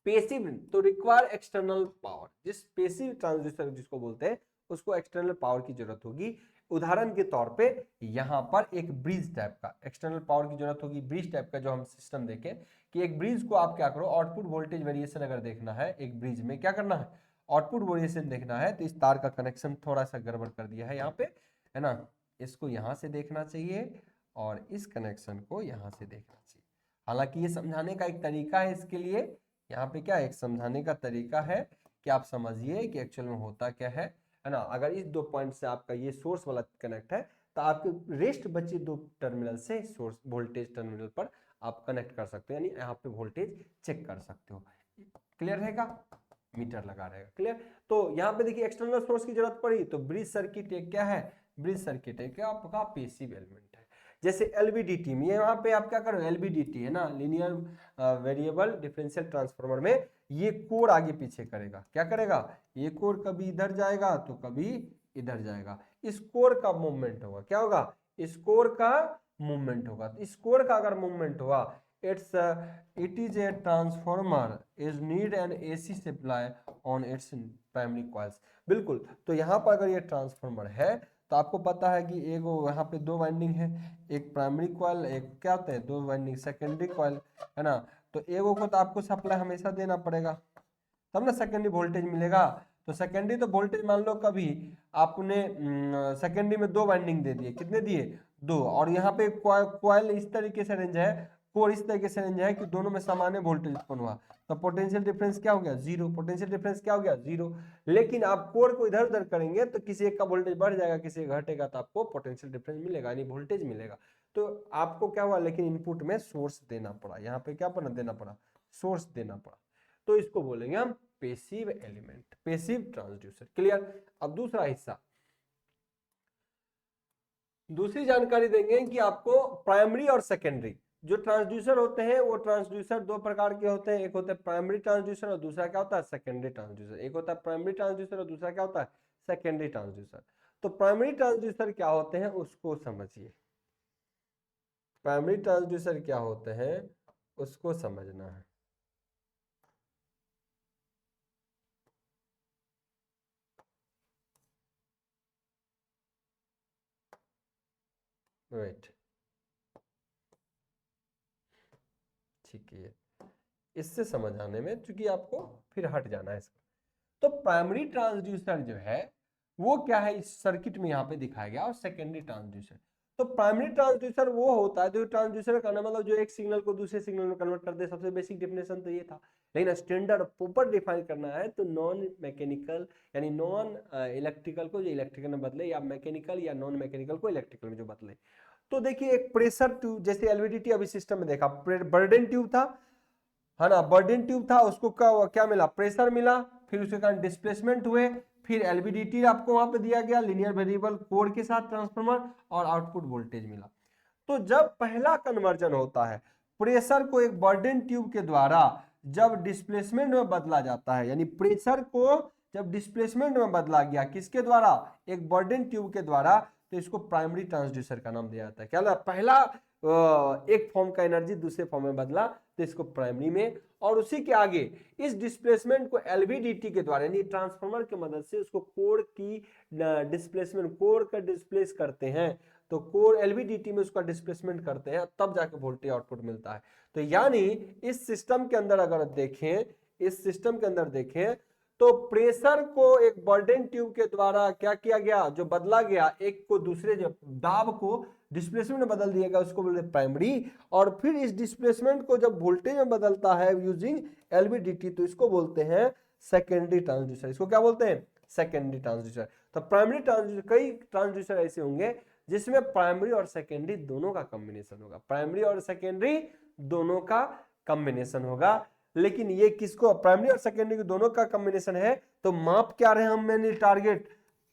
पेसिव तो रिक्वायर एक्सटर्नल पावर, जिस पेसिव ट्रांसड्यूसर जिसको बोलते हैं उसको एक्सटर्नल पावर की जरूरत होगी। उदाहरण के तौर पे यहां पर एक ब्रिज टाइप का एक्सटर्नल पावर की जरूरत होगी। ब्रिज टाइप का जो हम सिस्टम देखें कि एक ब्रिज को आप क्या करो, आउटपुट वोल्टेज वेरिएशन अगर देखना है एक ब्रिज में क्या करना है, आउटपुट वेरिएशन देखना है, तो इस तार का कनेक्शन थोड़ा सा गड़बड़ कर दिया है यहाँ पे, है ना। इसको यहाँ से देखना चाहिए और इस कनेक्शन को यहाँ से देखना चाहिए। हालांकि ये समझाने का एक तरीका है, इसके लिए यहाँ पे क्या एक समझाने का तरीका है कि आप समझिए कि एक्चुअल में होता क्या है ना। अगर इस दो पॉइंट से आपका ये सोर्स वाला कनेक्ट है तो आपके रेस्ट बचे दो टर्मिनल से सोर्स वोल्टेज टर्मिनल पर आप कनेक्ट कर सकते हो, यानी यहाँ पे वोल्टेज चेक कर सकते हो। क्लियर रहेगा, मीटर लगा रहेगा। क्लियर। तो यहाँ पे देखिए एक्सटर्नल सोर्स की जरूरत पड़ी तो ब्रिज सर्किट एक क्या है, ब्रिज सर्किट है क्या आपका पेसिव एलिमेंट है। जैसे एलवीडीटी में यहाँ पे आप क्या करो, एलवीडीटी है ना, लीनियर वेरिएबल डिफरेंशियल ट्रांसफार्मर में ये कोर आगे पीछे करेगा, क्या करेगा, ये कोर कभी इधर जाएगा तो कभी इधर जाएगा। इस कोर का मूवमेंट होगा, क्या होगा, इस कोर का मूवमेंट होगा। तो इस कोर का अगर मूवमेंट हुआ it is a transformer is need an AC supply on its primary coils। बिल्कुल। तो यहाँ पर अगर ये ट्रांसफार्मर है तो आपको पता है कि एक यहाँ पे दो वाइंडिंग है, एक प्राइमरी कॉइल, एक क्या होता है दो वाइंडिंग सेकेंडरी कॉइल, है ना। तो एगो को तो आपको सप्लाई हमेशा देना पड़ेगा तब ना सेकेंडरी वोल्टेज मिलेगा। तो सेकेंडरी तो वोल्टेज मान लो कभी आपने सेकेंडरी में दो वाइंडिंग दे दिए, कितने दिए, दो, और यहाँ पे कॉइल इस तरीके से अरेंज है, कोर इस तरीके से अरेंज है कि दोनों में सामान्य वोल्टेज उत्पन्न हुआ, तो पोटेंशियल डिफरेंस क्या हो गया, जीरो। पोटेंशियल डिफरेंस क्या हो गया, जीरो। लेकिन आप कोर को इधर उधर करेंगे तो किसी एक का वोल्टेज बढ़ जाएगा, किसी एक घटेगा, तो आपको पोटेंशियल डिफरेंस मिलेगा, यानी वोल्टेज मिलेगा। तो आपको क्या हुआ, लेकिन इनपुट में सोर्स देना पड़ा, यहाँ पे क्या देना पड़ा, सोर्स देना पड़ा। तो इसको बोलेंगे हम passive element, passive transducer. Clear. अब दूसरा हिस्सा, दूसरी जानकारी देंगे कि आपको प्राइमरी और सेकेंडरी जो ट्रांसड्यूसर होते हैं, वो ट्रांसड्यूसर दो प्रकार के होते हैं, एक होता है प्राइमरी ट्रांसड्यूसर और दूसरा क्या होता है, सेकेंडरी ट्रांसड्यूसर। एक होता है प्राइमरी ट्रांसड्यूसर और दूसरा क्या होता है, सेकेंडरी ट्रांसड्यूसर। तो प्राइमरी ट्रांसड्यूसर क्या होते हैं उसको समझिए, प्राइमरी ट्रांसड्यूसर क्या होते हैं उसको समझना है। वेट, ठीक है, इससे समझ आने में चूंकि आपको फिर हट जाना है इसका। तो प्राइमरी ट्रांसड्यूसर जो है वो क्या है इस सर्किट में यहाँ पे दिखाया गया, और सेकेंडरी ट्रांसड्यूसर। तो प्राइमरी ट्रांसड्यूसर वो होता है जो ट्रांसड्यूसर का मतलब जो एक सिग्नल को दूसरे सिग्नल में कन्वर्ट कर दे। सबसे बेसिक डेफिनेशन तो ये था, लेकिन स्टैंडर्ड प्रॉपर डिफाइन करना है तो नॉन मैकेनिकल यानी नॉन इलेक्ट्रिकल को जो इलेक्ट्रिकल में बदले, या मैकेनिकल या नॉन मैकेनिकल को इलेक्ट्रिकल में जो बदले। तो देखिए एक प्रेशर ट्यूब, जैसे एलवीडीटी अभी सिस्टम में देखा, बर्डन ट्यूब था, है ना, बर्डन ट्यूब था, उसको क्या मिला, प्रेशर मिला, फिर उसके कारण डिस्प्लेसमेंट हुए, फिर एलवीडीटी आपको वहां पे दिया गया लीनियर वेरिएबल कोर के साथ ट्रांसफार्मर, और आउटपुट वोल्टेज मिला। तो जब पहला कन्वर्जन होता है प्रेशर को एक बर्डन ट्यूब के द्वारा जब डिस्प्लेसमेंट में बदला जाता है, यानी प्रेशर को जब डिस्प्लेसमेंट में बदला गया किसके द्वारा, एक बर्डन ट्यूब के द्वारा, तो इसको प्राइमरी ट्रांसड्यूसर का नाम दिया जाता है। क्या पहला एक फॉर्म का एनर्जी दूसरे फॉर्म में बदला तो इसको प्राइमरी में, और उसी के आगे इस डिस्प्लेसमेंट को एलवीडीटी के द्वारा यानी ट्रांसफार्मर की मदद से उसको कोर की डिस्प्लेसमेंट, कोर का डिस्प्लेस करते हैं, तो कोर एलवीडीटी में उसका डिस्प्लेसमेंट करते हैं, तब जाके वोल्टेज आउटपुट मिलता है। तो यानी इस सिस्टम के अंदर अगर देखें, इस सिस्टम के अंदर देखें तो प्रेशर को एक बर्डन ट्यूब के द्वारा क्या किया गया, जो बदला गया, एक को दूसरे जब दाब को डिस्प्लेसमेंट में बदल दिया गया, उसको बोलते हैं प्राइमरी। और फिर इस डिस्प्लेसमेंट को जब वोल्टेज में बदलता है यूजिंग एलवीडीटी, तो इसको बोलते हैं सेकेंडरी ट्रांसड्यूसर। इसको क्या बोलते हैं, सेकेंडरी ट्रांसड्यूसर। तो प्राइमरी ट्रांसड्यूसर, कई ट्रांसड्यूसर ऐसे होंगे जिसमें प्राइमरी और सेकेंडरी दोनों का कॉम्बिनेशन होगा, प्राइमरी और सेकेंडरी दोनों का कॉम्बिनेशन होगा। लेकिन ये किसको, प्राइमरी और सेकेंडरी दोनों का कॉम्बिनेशन है, तो माप क्या रहे हम, मैंने टारगेट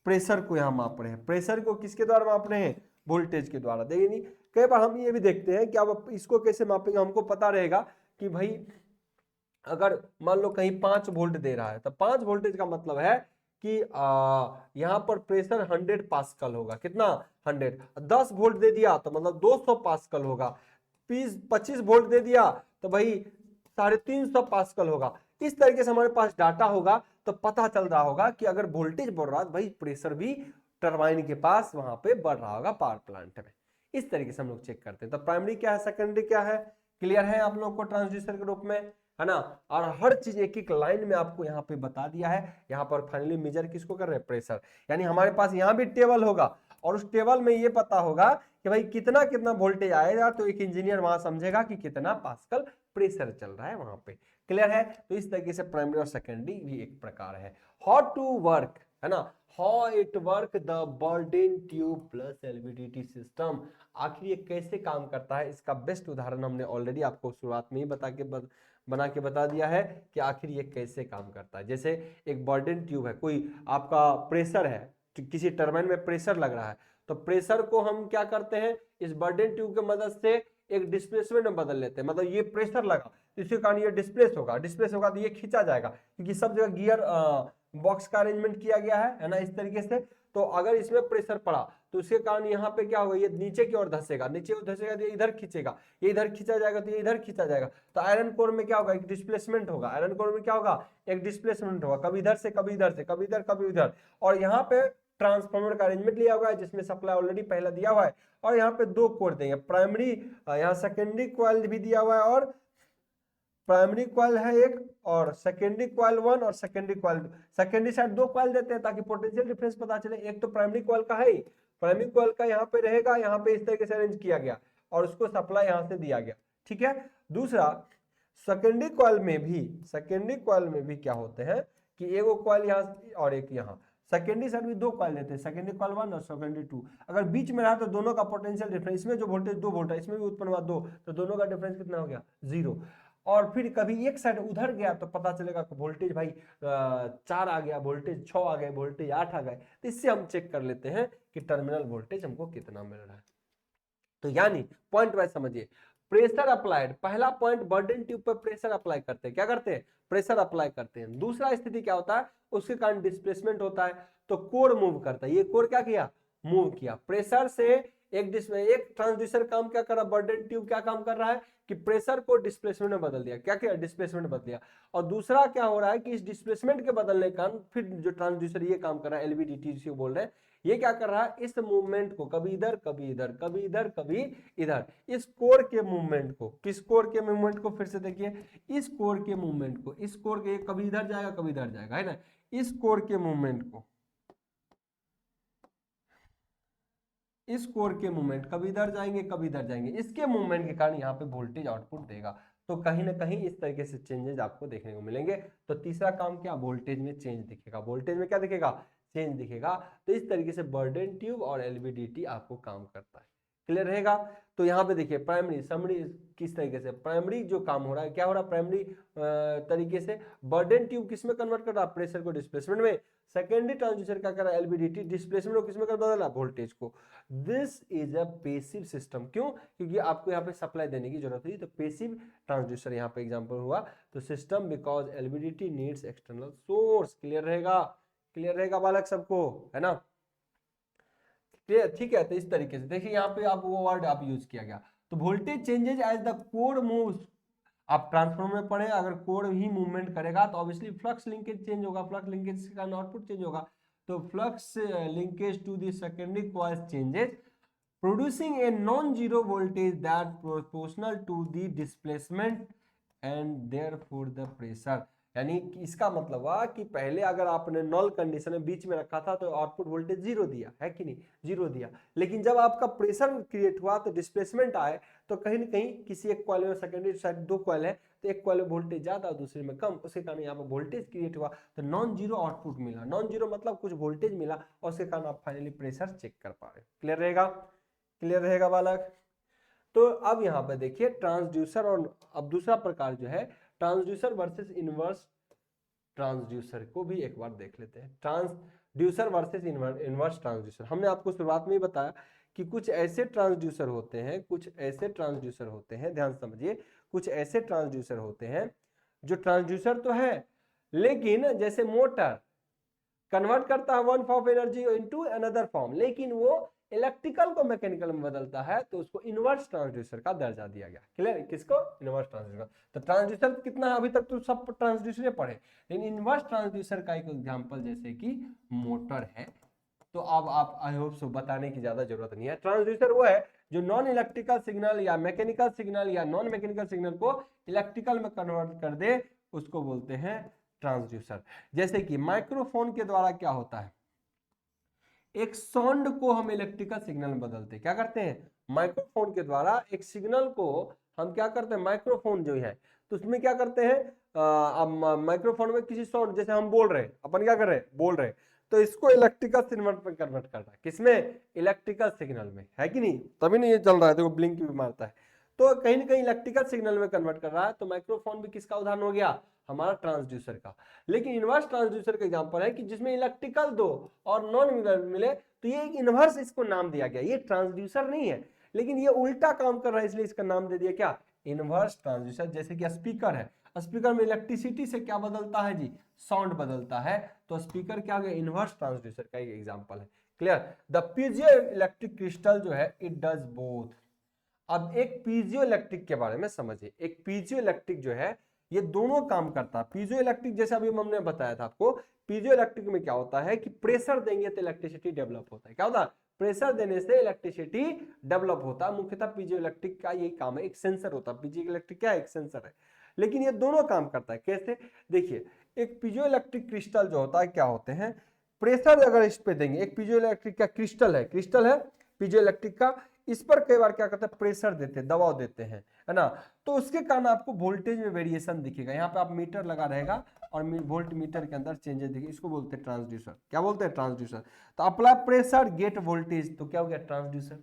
प्रेशर को यहां माप रहे हैं। प्रेशर को किसके द्वारा माप रहे हैं, वोल्टेज के द्वारा। देखिए नहीं, कई बार हम ये भी देखते हैं कि अब इसको कैसे मापेंगे, हमको पता रहेगा कि भाई अगर मान लो कहीं 5 वोल्ट दे रहा है तो 5 वोल्टेज का मतलब है कि यहाँ पर प्रेशर 100 पास्कल होगा। कितना? 100। 10 वोल्ट दे दिया तो मतलब 200 पास्कल होगा। 25 वोल्ट दे दिया तो भाई 350 पास्कल होगा। इस तरीके से हमारे पास डाटा होगा तो पता चल रहा होगा कि अगर वोल्टेज बढ़ रहा है तो भाई प्रेशर भी टरबाइन के पास वहां पे बढ़ रहा होगा पावर प्लांट में। इस तरीके से हम लोग चेक करते हैं। तो प्राइमरी क्या है, सेकेंडरी क्या है, क्लियर है आप लोग को ट्रांसड्यूसर के रूप में, है ना। और हर चीज एक एक लाइन में आपको यहाँ पे बता दिया है। यहाँ पर फाइनली मेजर किसको कर रहे हैं, प्रेशर। यानी हमारे पास यहाँ भी टेबल होगा और उस टेबल में ये पता होगा कि भाई कितना कितना वोल्टेज आएगा, तो एक इंजीनियर वहां समझेगा कि कितना पास्कल प्रेशर चल रहा है वहां पे। क्लियर है। तो इस तरीके से प्राइमरी और सेकेंडरी भी एक प्रकार है। हाउ टू वर्क, है ना, how it work the burden tube plus LVDT system. आखिर ये कैसे काम करता है, इसका बेस्ट उदाहरण हमने ऑलरेडी आपको शुरुआत में ही बना के बता दिया है कि आखिर ये कैसे काम करता है। जैसे एक बर्डन ट्यूब है, कोई आपका प्रेशर है, किसी टरबाइन में प्रेशर लग रहा है, तो प्रेशर को हम क्या करते हैं, इस बर्डन ट्यूब की मदद से एक डिस्प्लेसमेंट में बदल लेते हैं। मतलब ये प्रेशर लगा तो इसके कारण ये डिस्प्लेस होगा तो ये खींचा जाएगा, क्योंकि सब जगह गियर बॉक्स का अरेंजमेंट किया गया है ना, इस तरीके से। तो अगर इसमें प्रेशर पड़ा तो उसके कारण यहाँ पे क्या होगा, ये नीचे की ओर धसेगा, नीचे ओर धसेगा तो ये इधर खींचेगा, ये इधर खींचा जाएगा तो ये इधर खींचा जाएगा। तो आयरन कोर में क्या होगा, एक डिस्प्लेसमेंट होगा। आयरन कोर में क्या होगा, एक डिस्प्लेसमेंट होगा, कभी इधर से कभी इधर से, कभी इधर कभी उधर। और यहाँ पे ट्रांसफार्मर का अरेंजमेंट लिया हुआ है जिसमें सप्लाई ऑलरेडी पहले दिया हुआ है। और यहाँ पे 2 कोर देंगे, प्राइमरी, यहाँ सेकेंडरी कॉइल भी दिया हुआ है, और प्राइमरी कॉइल है एक, और सेकेंडरी कॉइल 1 और secondary coil 2। Secondary side 2 coil देते हैं ताकि पोटेंशियल डिफरेंस पता चले। एक तो प्राइमरी कॉइल का है ही, प्राइमरी कॉइल का यहाँ पे रहेगा, यहाँ पे इस तरीके से अरेंज किया गया और उसको सप्लाई यहाँ से दिया गया, ठीक है। दूसरा, सेकेंडरी कॉइल में भी क्या होते हैं कि एगो कॉइल यहाँ और एक यहाँ। सेकेंडरी साइड भी 2 कॉइल देते हैं, सेकेंडरी कॉइल 1 और सेकेंडरी 2। अगर बीच में रहा तो दोनों का पोटेंशियल डिफरेंस, इसमें जो वोल्टेज 2 वोल्ट है इसमें भी उत्पन्न हुआ 2, तो दोनों का डिफरेंस कितना हो गया, 0। और फिर कभी एक साइड उधर गया तो पता चलेगा कि वोल्टेज भाई 4 आ गया, वोल्टेज 6 आ गए, वोल्टेज 8 आ गए। तो इससे हम चेक कर लेते हैं कि टर्मिनल वोल्टेज हमको कितना मिल रहा है। तो यानी पॉइंट वाइज समझिए, प्रेशर अप्लाइड, पहला पॉइंट बर्डन ट्यूब पर प्रेशर अप्लाई करते हैं, क्या करते हैं, प्रेशर अप्लाई करते हैं। दूसरा स्थिति क्या होता है, उसके कारण डिस्प्लेसमेंट होता है, तो कोर मूव करता है। ये कोर क्या किया, मूव किया प्रेशर से। एक ट्रांसड्यूसर काम क्या कर रहा है, बर्डन ट्यूब क्या काम कर रहा है कि प्रेशर को डिस्प्लेसमेंट में बदल दिया, क्या किया, डिस्प्लेसमेंट बदल दिया। और दूसरा क्या हो रहा है कि इस डिस्प्लेसमेंट के बदलने के कारण फिर जो ट्रांसड्यूसर ये काम कर रहा है, एलवीडीटी बोल रहे हैं, ये क्या कर रहा है, इस मूवमेंट को कभी इधर कभी इधर, कभी इधर कभी इधर, इस कोर के मूवमेंट को, किस कोर के मूवमेंट को, फिर से देखिए, इस कोर के मूवमेंट को, इस कोर के कभी इधर जाएगा कभी इधर जाएगा, है ना, इस कोर के मूवमेंट को, इस कोर के मूवमेंट कभी इधर जाएंगे कभी इधर जाएंगे, इसके मूवमेंट के कारण यहाँ पे वोल्टेज आउटपुट देगा। तो कहीं ना कहीं इस तरीके से चेंजेस आपको देखने को मिलेंगे। तो तीसरा काम क्या, वोल्टेज में चेंज दिखेगा, वोल्टेज में क्या दिखेगा, चेंज दिखेगा। तो इस तरीके से बर्डन ट्यूब और एलवीडीटी आपको काम करता है। क्लियर रहेगा। तो यहाँ पे देखिए प्राइमरी समरी किस तरीके से, प्राइमरी जो काम हो रहा है, क्या हो रहा है, प्राइमरी तरीके से बर्डन ट्यूब किस में कन्वर्ट कर रहा है, प्रेशर को डिस्प्लेसमेंट में। सेकेंडरी ट्रांसड्यूसर क्या कर रहा है, एलवीडीटी डिस्प्लेसमेंट को किसमें कर बदला, वोल्टेज को। This is a passive system, क्यों, क्योंकि आपको यहाँ पे सप्लाई देने की जरूरत है, तो पैसिव ट्रांसड्यूसर यहाँ पे एग्जांपल हुआ। तो system because LVDT needs external source. Clear रहेगा, क्लियर रहेगा बालक सबको, है ना, ठीक है। तो इस तरीके से देखिए यहाँ पे आप वो वर्ड आप यूज किया गया। तो voltage changes as the core moves, आप ट्रांसफॉर्मर में पढ़े, अगर कोर ही मूवमेंट करेगा तो ऑब्वियसली फ्लक्स लिंकेज चेंज होगा, फ्लक्स लिंकेज के कारण आउटपुट चेंज होगा। तो flux linkage to the secondary coil changes producing a non-zero voltage that proportional to the displacement and therefore the pressure। यानी कि इसका मतलब हुआ कि पहले अगर आपने नॉल कंडीशन में बीच में रखा था तो आउटपुट वोल्टेज 0 दिया है कि नहीं, 0 दिया। लेकिन जब आपका प्रेशर क्रिएट हुआ तो डिस्प्लेसमेंट आए, तो कहीं ना कहीं किसी एक कॉइल में, सेकेंडरी साइड 2 कॉइल है, तो एक कॉइल में वोल्टेज ज्यादा और दूसरे में कम, उसके कारण यहाँ पर वोल्टेज क्रिएट हुआ, तो नॉन जीरो आउटपुट मिला। नॉन जीरो मतलब कुछ वोल्टेज मिला और उसके कारण आप फाइनली प्रेशर चेक कर पा रहे। क्लियर रहेगा, क्लियर रहेगा बालक। तो अब यहाँ पे देखिए ट्रांसड्यूसर, और अब दूसरा प्रकार जो है ट्रांसड्यूसर वर्सेस इनवर्स ट्रांसड्यूसर को भी एक बार देख लेते हैं। ट्रांसड्यूसर वर्सेस इनवर्स ट्रांसड्यूसर, हमने आपको शुरुआत में ही बताया कि कुछ ऐसे ट्रांसड्यूसर होते हैं, कुछ ऐसे ट्रांसड्यूसर होते हैं, ध्यान समझिए, कुछ ऐसे ट्रांसड्यूसर होते हैं जो ट्रांसड्यूसर तो है लेकिन जैसे मोटर कन्वर्ट करता है one form of energy into another form, लेकिन वो इलेक्ट्रिकल को मैकेनिकल में बदलता है, तो उसको इनवर्स ट्रांसड्यूसर का दर्जा दिया गया। क्लियर? किसको? Inverse transducer. तो ट्रांसड्यूसर कितना है? अभी तक तो सब ट्रांसड्यूसर पढ़े, लेकिन इनवर्स ट्रांसड्यूसर का एक एग्जांपल जैसे कि मोटर है। तो अब आप आई होप सो बताने की ज्यादा जरूरत नहीं है। ट्रांसड्यूसर वो है जो नॉन इलेक्ट्रिकल सिग्नल या मैकेनिकल सिग्नल या नॉन मैकेनिकल सिग्नल को इलेक्ट्रिकल में कन्वर्ट कर दे, उसको बोलते हैं ट्रांसड्यूसर। जैसे कि माइक्रोफोन के द्वारा क्या होता है, एक साउंड को हम इलेक्ट्रिकल सिग्नल में बदलते हैं। क्या करते हैं? माइक्रोफोन के द्वारा एक सिग्नल को हम क्या करते हैं, माइक्रोफोन जो है तो उसमें क्या करते हैं, अब माइक्रोफोन में किसी साउंड, जैसे हम बोल रहे हैं, अपन क्या कर रहे हैं, बोल रहे हैं, तो इसको इलेक्ट्रिकल सिग्नल में कन्वर्ट कर रहा है। किसमें? इलेक्ट्रिकल सिग्नल में, है कि नहीं? तभी नहीं ये चल रहा है, देखो ब्लिंक भी मारता है। तो कहीं ना कहीं इलेक्ट्रिकल सिग्नल में कन्वर्ट कर रहा है। तो माइक्रोफोन भी किसका उदाहरण हो गया? हमारा ट्रांसड्यूसर का। लेकिन इनवर्स ट्रांसड्यूसर का एग्जांपल है कि जिसमें इलेक्ट्रिकल दो और नॉन मिले, तो ये एक इनवर्स इसको नाम दिया गया। ये ट्रांसड्यूसर नहीं है, लेकिन ये उल्टा काम कर रहा है, इसलिए इसका नाम दे दिया क्या? Inverse transducer. जैसे कि स्पीकर है, स्पीकर में इलेक्ट्रिसिटी से क्या बदलता है जी? साउंड बदलता है। तो स्पीकर क्या हो गया? इनवर्स ट्रांसड्यूसर का एक एग्जांपल है। Clear? The piezo electric crystal जो है, इट डज बोथ। अब एक पीजियो इलेक्ट्रिक के बारे में समझिए। एक पीजियो इलेक्ट्रिक जो है, ये दोनों काम करता है। पीजियो इलेक्ट्रिक जैसे अभी हमने बताया था आपको, पीजियो इलेक्ट्रिक में क्या होता है कि प्रेशर देंगे तो इलेक्ट्रिसिटी डेवलप होता है। क्या होता है? प्रेशर देने से इलेक्ट्रिसिटी डेवलप होता है। मुख्यतः पीजियो इलेक्ट्रिक का यही काम है। एक सेंसर होता है, पीजियो इलेक्ट्रिक क्या है? एक सेंसर है। लेकिन ये दोनों काम करता है। कैसे? देखिए, एक पीजियो इलेक्ट्रिक क्रिस्टल जो होता है, क्या होते हैं, प्रेशर अगर इस पे देंगे, एक पीजियो इलेक्ट्रिक का क्रिस्टल है पीजियो इलेक्ट्रिक का, इस पर कई बार क्या करते हैं, प्रेशर देते हैं, दबाव देते हैं, है ना। तो उसके कारण आपको वोल्टेज में वेरिएशन दिखेगा। यहाँ पे आप मीटर लगा रहेगा और वोल्ट मीटर के अंदर चेंजेस दिखे, इसको बोलते हैं ट्रांसड्यूसर। क्या बोलते हैं? ट्रांसड्यूसर। तो अप्लाई प्रेशर गेट वोल्टेज, तो क्या हो गया? ट्रांसड्यूसर।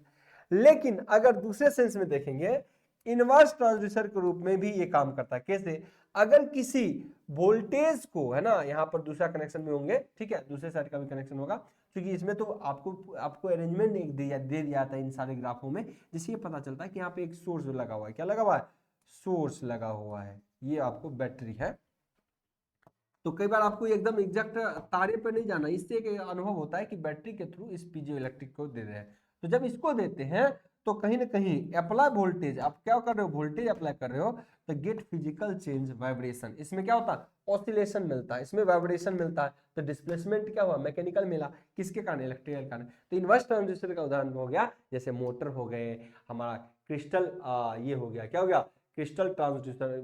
लेकिन अगर दूसरे सेंस में देखेंगे, इनवर्स ट्रांसड्यूसर के रूप में भी ये काम करता है। कैसे? अगर किसी वोल्टेज को, है ना, यहाँ पर दूसरा कनेक्शन भी होंगे, ठीक है, दूसरे साइड का भी कनेक्शन होगा, क्योंकि इसमें तो आपको अरेंजमेंट एक दे दिया था इन सारे ग्राफों में, जिससे ये पता चलता है कि यहाँ पे एक सोर्स लगा हुआ है। क्या लगा हुआ है? सोर्स लगा हुआ है। ये आपको बैटरी है। तो कई बार आपको एकदम एग्जैक्ट तारे पर नहीं जाना, इससे एक अनुभव होता है कि बैटरी के थ्रू इस पीजियो इलेक्ट्रिक को दे रहे हैं। तो जब इसको देते हैं तो कहीं ना कहीं अप्लाई वोल्टेज, आप क्या कर रहे हो? वोल्टेज अप्लाई कर रहे हो, तो गेट फिजिकल चेंज वाइब्रेशन। इसमें क्या होता है? ऑसिलेशन मिलता है, इसमें वाइब्रेशन मिलता है। तो डिस्प्लेसमेंट क्या हुआ? मैकेनिकल मिला। किसके कारण? इलेक्ट्रिकल कारण। तो इनवर्स ट्रांसड्यूसर का उदाहरण हो गया, जैसे मोटर हो गए, हमारा क्रिस्टल, ये हो गया, क्या हो गया? Crystal transducer,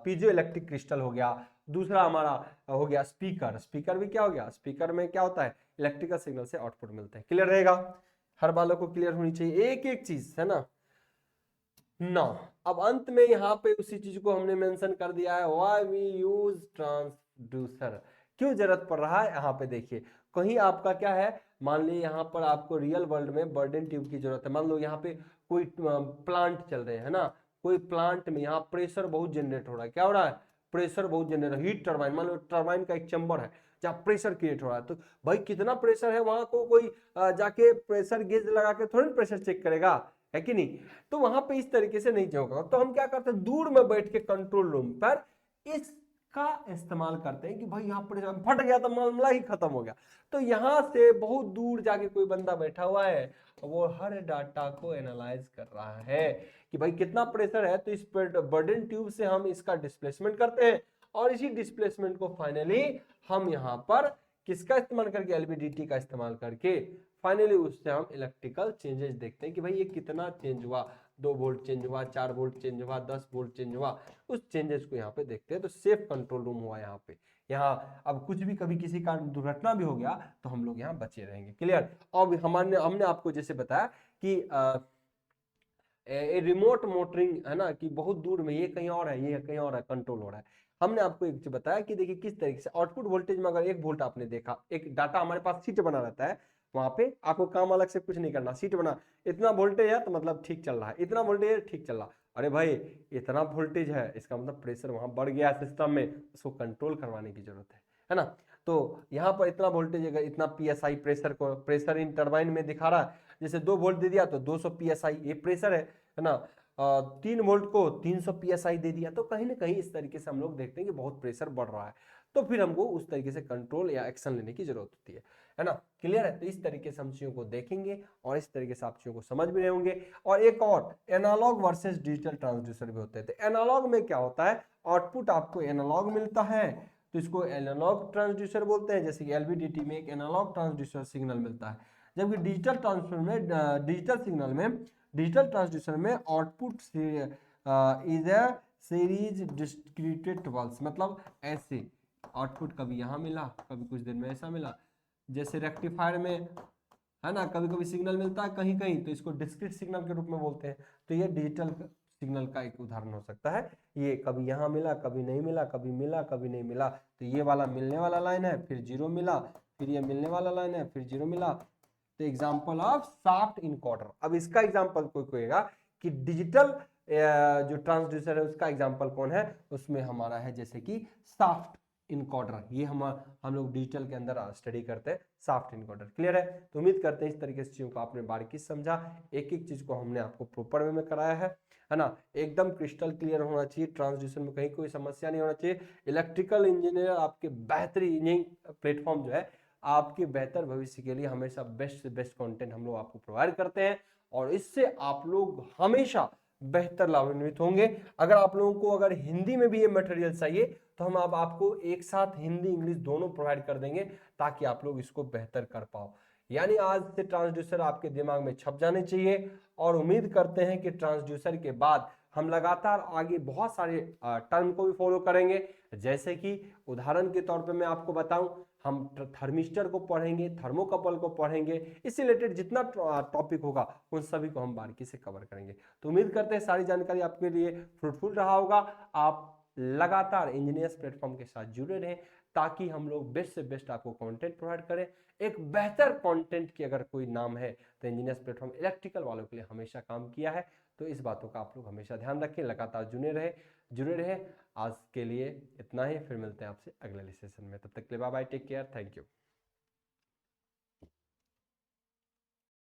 piezo electric crystal हो गया। दूसरा हमारा हो गया स्पीकर। स्पीकर भी क्या हो गया? स्पीकर में क्या होता है? इलेक्ट्रिकल सिग्नल से आउटपुट मिलता है। क्लियर रहेगा? हर बालों को क्लियर होनी चाहिए, एक एक चीज, है ना। अब अंत में यहाँ पे उसी चीज को हमने मेंशन कर दिया है, व्हाई वी यूज ट्रांसड्यूसर। क्यों जरूरत पड़ रहा है? यहाँ पे देखिए, कहीं आपका क्या है, मान लीजिए यहाँ पर आपको रियल वर्ल्ड में बर्डन ट्यूब की जरूरत है। मान लो यहाँ पे कोई प्लांट चल रहे हैं ना, कोई प्लांट में यहाँ प्रेशर बहुत जनरेट हो रहा है। क्या हो रहा है? प्रेशर बहुत जनरेट, हीट टरबाइन, मान लो टरबाइन का एक चैम्बर है जहाँ प्रेशर क्रिएट हो रहा है। तो भाई कितना प्रेशर है, वहां को कोई जाके प्रेशर गेज लगा के थोड़ी प्रेशर चेक करेगा, है कि नहीं। तो वहां पे इस तरीके से नहीं होगा। तो हम क्या करते हैं, दूर में बैठ के कंट्रोल रूम पर इसका इस्तेमाल करते हैं कि भाई यहाँ प्रेशर फट गया तो मामला ही खत्म हो गया। तो यहाँ से बहुत दूर जाके कोई बंदा बैठा हुआ है, वो हर डाटा को एनालाइज कर रहा है कि भाई कितना प्रेशर है। तो इस बर्डन ट्यूब से हम इसका डिस्प्लेसमेंट करते हैं, और इसी डिस्प्लेसमेंट को फाइनली हम यहाँ पर किसका इस्तेमाल करके, एलवीडीटी का इस्तेमाल करके फाइनली उससे हम इलेक्ट्रिकल चेंजेस देखते हैं कि भाई ये कितना चेंज हुआ, 2 वोल्ट चेंज हुआ, 4 वोल्ट चेंज हुआ, 10 वोल्ट चेंज हुआ। उस चेंजेस को यहाँ पे देखते हैं। तो सेफ कंट्रोल रूम हुआ यहाँ पे। यहाँ अब कुछ भी कभी किसी का दुर्घटना भी हो गया तो हम लोग यहाँ बचे रहेंगे। क्लियर? अब हमने आपको जैसे बताया कि रिमोट मोटरिंग, है ना, कि बहुत दूर में ये कहीं और है, ये कहीं और है, कंट्रोल हो रहा है। हमने आपको एक चीज बताया कि देखिए किस तरीके से आउटपुट वोल्टेज में अगर 1 वोल्ट आपने देखा, एक डाटा हमारे पास सीट बना रहता है, वहां पे आपको काम अलग से कुछ नहीं करना, सीट बना, इतना वोल्टेज है तो मतलब ठीक चल रहा है, इतना वोल्टेज है ठीक चल रहा। अरे भाई इतना वोल्टेज है, इसका मतलब प्रेशर वहां बढ़ गया सिस्टम में, उसको कंट्रोल करवाने की जरूरत है ना। तो यहाँ पर इतना वोल्टेज, अगर इतना पीएसआई प्रेशर को, प्रेशर इन टरबाइन में दिखा रहा है, जैसे 2 वोल्ट दे दिया तो 200 psi ये प्रेशर है ना, 3 वोल्ट को 300 psi दे दिया, तो कहीं ना कहीं इस तरीके से हम लोग देखते हैं कि बहुत प्रेशर बढ़ रहा है, तो फिर हमको उस तरीके से कंट्रोल या एक्शन लेने की जरूरत होती है ना। क्लियर है? तो इस तरीके से हम चीजों को देखेंगे और इस तरीके से आप चीजों को समझ भी रहे होंगे। और एक और एनालॉग वर्सेस डिजिटल ट्रांसड्यूसर भी होते हैं। तो एनालॉग में क्या होता है, आउटपुट आपको एनालॉग मिलता है तो इसको एनालॉग ट्रांसड्यूसर बोलते हैं, जैसे कि एलवीडीटी में एक एनालॉग ट्रांसड्यूसर सिग्नल मिलता है। जबकि डिजिटल ट्रांसफर में डिजिटल सिग्नल में डिजिटल ट्रांसड्यूसर में output is a series discreted pulse, मतलब ऐसे आउटपुट कभी यहाँ मिला कभी कुछ देर में ऐसा मिला, जैसे रेक्टिफायर में है ना कभी कभी सिग्नल मिलता है कहीं कहीं, तो इसको डिस्क्रीट सिग्नल के रूप में बोलते हैं। तो ये डिजिटल सिग्नल का एक उदाहरण हो सकता है, ये कभी यहाँ मिला कभी नहीं मिला, कभी मिला कभी नहीं मिला, तो ये वाला मिलने वाला लाइन है, फिर जीरो मिला, फिर ये मिलने वाला लाइन है, फिर जीरो मिला। तो एग्जाम्पल ऑफ शाफ्ट इनकोडर। अब इसका एग्जाम्पल कोई कहेगा कि डिजिटल जो ट्रांसड्यूसर है उसका एग्जाम्पल कौन है, उसमें हमारा है जैसे कि शाफ्ट इनकोडर, ये हम लोग डिजिटल के अंदर स्टडी करते हैं शाफ्ट इनकोडर। क्लियर है? तो उम्मीद करते हैं इस तरीके से चीजों को आपने बारीकी से समझा, एक एक चीज को हमने आपको प्रॉपर वे में कराया है ना, एकदम क्रिस्टल क्लियर होना चाहिए, ट्रांसड्यूसर में कहीं कोई समस्या नहीं होना चाहिए। इलेक्ट्रिकल इंजीनियर आपके बेहतरीन इंजीनियरिंग प्लेटफॉर्म जो है आपके बेहतर भविष्य के लिए हमेशा बेस्ट से बेस्ट कंटेंट हम लोग आपको प्रोवाइड करते हैं, और इससे आप लोग हमेशा बेहतर लाभान्वित होंगे। अगर आप लोगों को अगर हिंदी में भी ये मटेरियल चाहिए तो हम आपको एक साथ हिंदी इंग्लिश दोनों प्रोवाइड कर देंगे, ताकि आप लोग इसको बेहतर कर पाओ। यानी आज से ट्रांसड्यूसर आपके दिमाग में छप जाने चाहिए, और उम्मीद करते हैं कि ट्रांसड्यूसर के बाद हम लगातार आगे बहुत सारे टर्म को भी फॉलो करेंगे। जैसे कि उदाहरण के तौर पे मैं आपको बताऊं, हम थर्मिस्टर को पढ़ेंगे, थर्मोकपल को पढ़ेंगे, इससे रिलेटेड जितना टॉपिक होगा उन सभी को हम बारीकी से कवर करेंगे। तो उम्मीद करते हैं सारी जानकारी आपके लिए फ्रूटफुल रहा होगा। आप लगातार इंजीनियर्स प्लेटफॉर्म के साथ जुड़े रहें, ताकि हम लोग बेस्ट से बेस्ट आपको कंटेंट प्रोवाइड करें। एक बेहतर कंटेंट की अगर कोई नाम है तो इंजीनियर्स प्लेटफॉर्म इलेक्ट्रिकल वालों के लिए हमेशा काम किया है। तो इस बातों का आप लोग हमेशा ध्यान रखें, लगातार जुड़े रहे। आज के लिए इतना ही, फिर मिलते हैं आपसे अगले सेशन में, तब तक के लिए bye bye, take care, thank you.